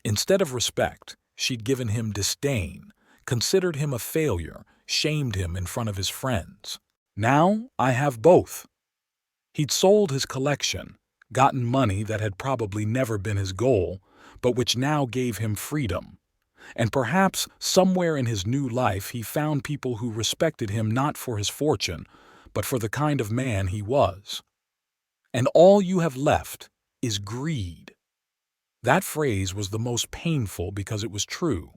Speaker 1: Instead of respect, she'd given him disdain, considered him a failure, shamed him in front of his friends. Now I have both. He'd sold his collection, gotten money that had probably never been his goal, but which now gave him freedom. And perhaps somewhere in his new life he found people who respected him not for his fortune, but for the kind of man he was. And all you have left is greed. That phrase was the most painful because it was true.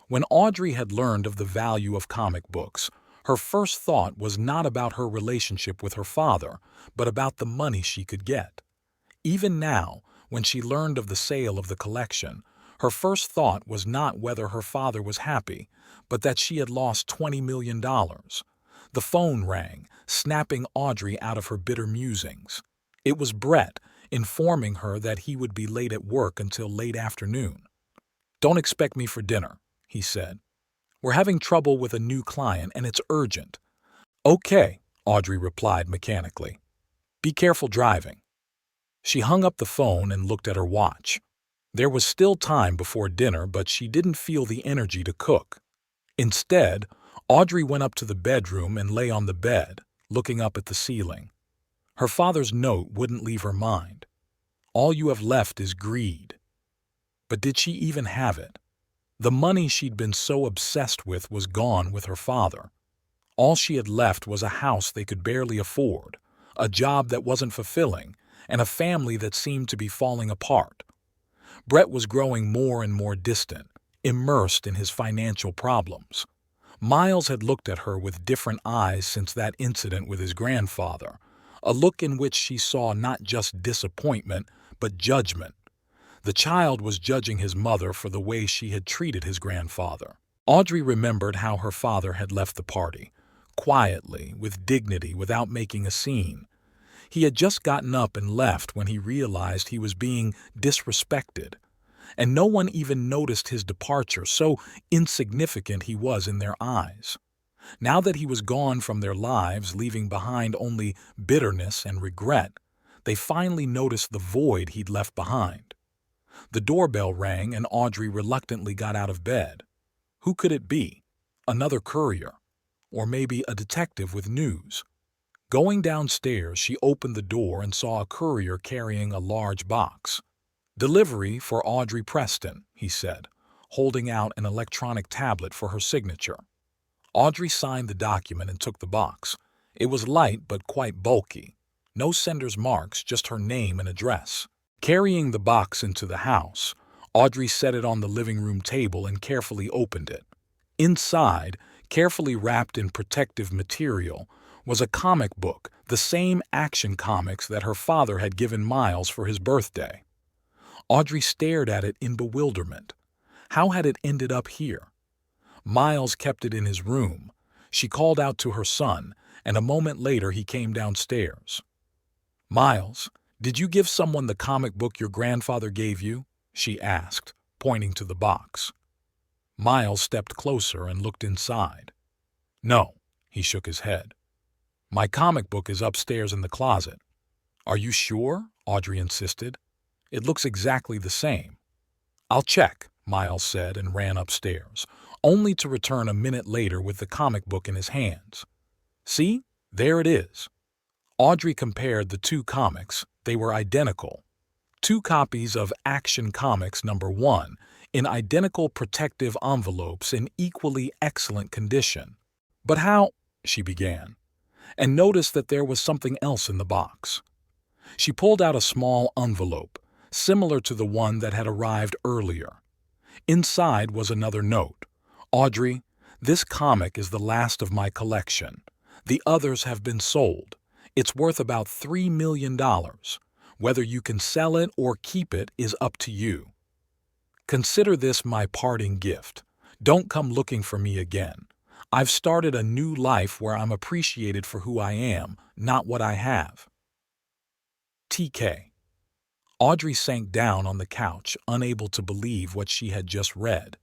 Speaker 1: When Audrey had learned of the value of comic books, her first thought was not about her relationship with her father, but about the money she could get. Even now, when she learned of the sale of the collection, her first thought was not whether her father was happy, but that she had lost $20 million. The phone rang, snapping Audrey out of her bitter musings. It was Brett, informing her that he would be late at work until late afternoon. "Don't expect me for dinner," he said. We're having trouble with a new client and it's urgent. Okay, Audrey replied mechanically. Be careful driving. She hung up the phone and looked at her watch. There was still time before dinner, but she didn't feel the energy to cook. Instead, Audrey went up to the bedroom and lay on the bed, looking up at the ceiling. Her father's note wouldn't leave her mind. All you have left is greed. But did she even have it? The money she'd been so obsessed with was gone with her father. All she had left was a house they could barely afford, a job that wasn't fulfilling, and a family that seemed to be falling apart. Brett was growing more and more distant, immersed in his financial problems. Miles had looked at her with different eyes since that incident with his grandfather, a look in which she saw not just disappointment, but judgment. The child was judging his mother for the way she had treated his grandfather. Audrey remembered how her father had left the party, quietly, with dignity, without making a scene. He had just gotten up and left when he realized he was being disrespected, and no one even noticed his departure, so insignificant he was in their eyes. Now that he was gone from their lives, leaving behind only bitterness and regret, they finally noticed the void he'd left behind. The doorbell rang and Audrey reluctantly got out of bed. Who could it be? Another courier? Or maybe a detective with news? Going downstairs, she opened the door and saw a courier carrying a large box. "Delivery for Audrey Preston," he said, holding out an electronic tablet for her signature. Audrey signed the document and took the box. It was light but quite bulky. No sender's marks, just her name and address. Carrying the box into the house, Audrey set it on the living room table and carefully opened it. Inside, carefully wrapped in protective material, was a comic book, the same Action Comics that her father had given Miles for his birthday. Audrey stared at it in bewilderment. How had it ended up here? Miles kept it in his room. She called out to her son, and a moment later he came downstairs. "Miles, did you give someone the comic book your grandfather gave you?" she asked, pointing to the box. Miles stepped closer and looked inside. "No," he shook his head. "My comic book is upstairs in the closet." "Are you sure?" Audrey insisted. "It looks exactly the same." "I'll check," Miles said and ran upstairs, only to return a minute later with the comic book in his hands. "See? There it is." Audrey compared the two comics. They were identical. Two copies of Action Comics #1 in identical protective envelopes in equally excellent condition. "But how—" she began, and noticed that there was something else in the box. She pulled out a small envelope, similar to the one that had arrived earlier. Inside was another note. "Audrey, this comic is the last of my collection. The others have been sold. It's worth about $3 million. Whether you can sell it or keep it is up to you. Consider this my parting gift. Don't come looking for me again. I've started a new life where I'm appreciated for who I am, not what I have. TK." Audrey sank down on the couch, unable to believe what she had just read.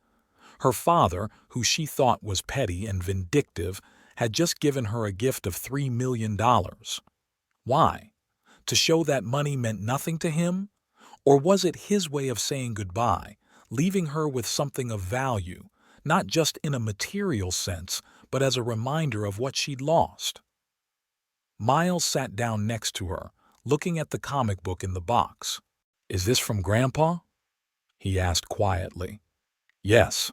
Speaker 1: Her father, who she thought was petty and vindictive, had just given her a gift of $3 million. Why? To show that money meant nothing to him? Or was it his way of saying goodbye, leaving her with something of value, not just in a material sense, but as a reminder of what she'd lost? Miles sat down next to her, looking at the comic book in the box. "Is this from Grandpa?" he asked quietly. "Yes."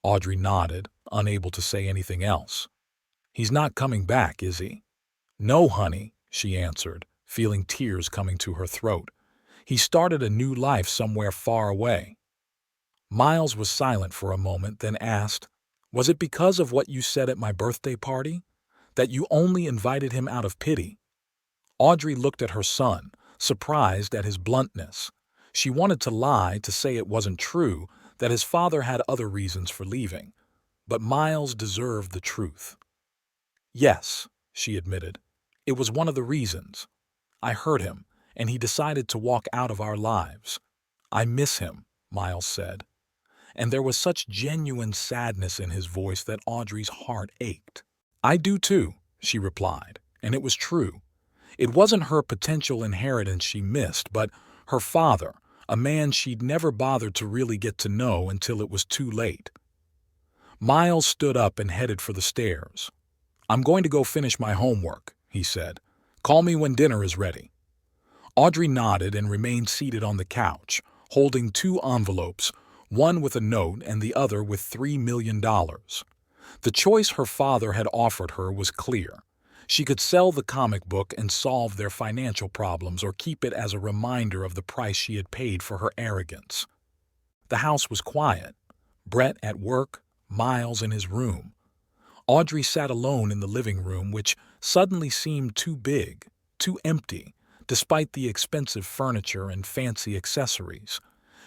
Speaker 1: Audrey nodded, unable to say anything else. "He's not coming back, is he?" "No, honey," she answered, feeling tears coming to her throat. "He started a new life somewhere far away." Miles was silent for a moment, then asked, "Was it because of what you said at my birthday party? That you only invited him out of pity?" Audrey looked at her son, surprised at his bluntness. She wanted to lie, to say it wasn't true, that his father had other reasons for leaving. But Miles deserved the truth. "Yes," she admitted. "It was one of the reasons. I hurt him, and he decided to walk out of our lives. I miss him," Miles said. and there was such genuine sadness in his voice that Audrey's heart ached. "I do too," she replied, and it was true. It wasn't her potential inheritance she missed, but her father, a man she'd never bothered to really get to know until it was too late. Miles stood up and headed for the stairs. "I'm going to go finish my homework," he said. "Call me when dinner is ready." Audrey nodded and remained seated on the couch, holding two envelopes, one with a note and the other with $3 million. The choice her father had offered her was clear. She could sell the comic book and solve their financial problems, or keep it as a reminder of the price she had paid for her arrogance. The house was quiet. Brett at work, Miles in his room. Audrey sat alone in the living room, which suddenly seemed too big, too empty, despite the expensive furniture and fancy accessories.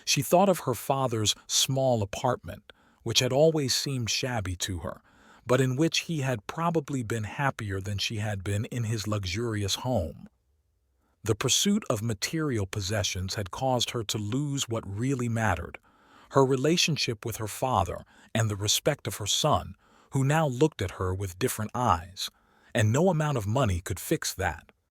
Speaker 1: She thought of her father's small apartment, which had always seemed shabby to her, but in which he had probably been happier than she had been in his luxurious home. The pursuit of material possessions had caused her to lose what really mattered: her relationship with her father and the respect of her son, who now looked at her with different eyes, and no amount of money could fix that.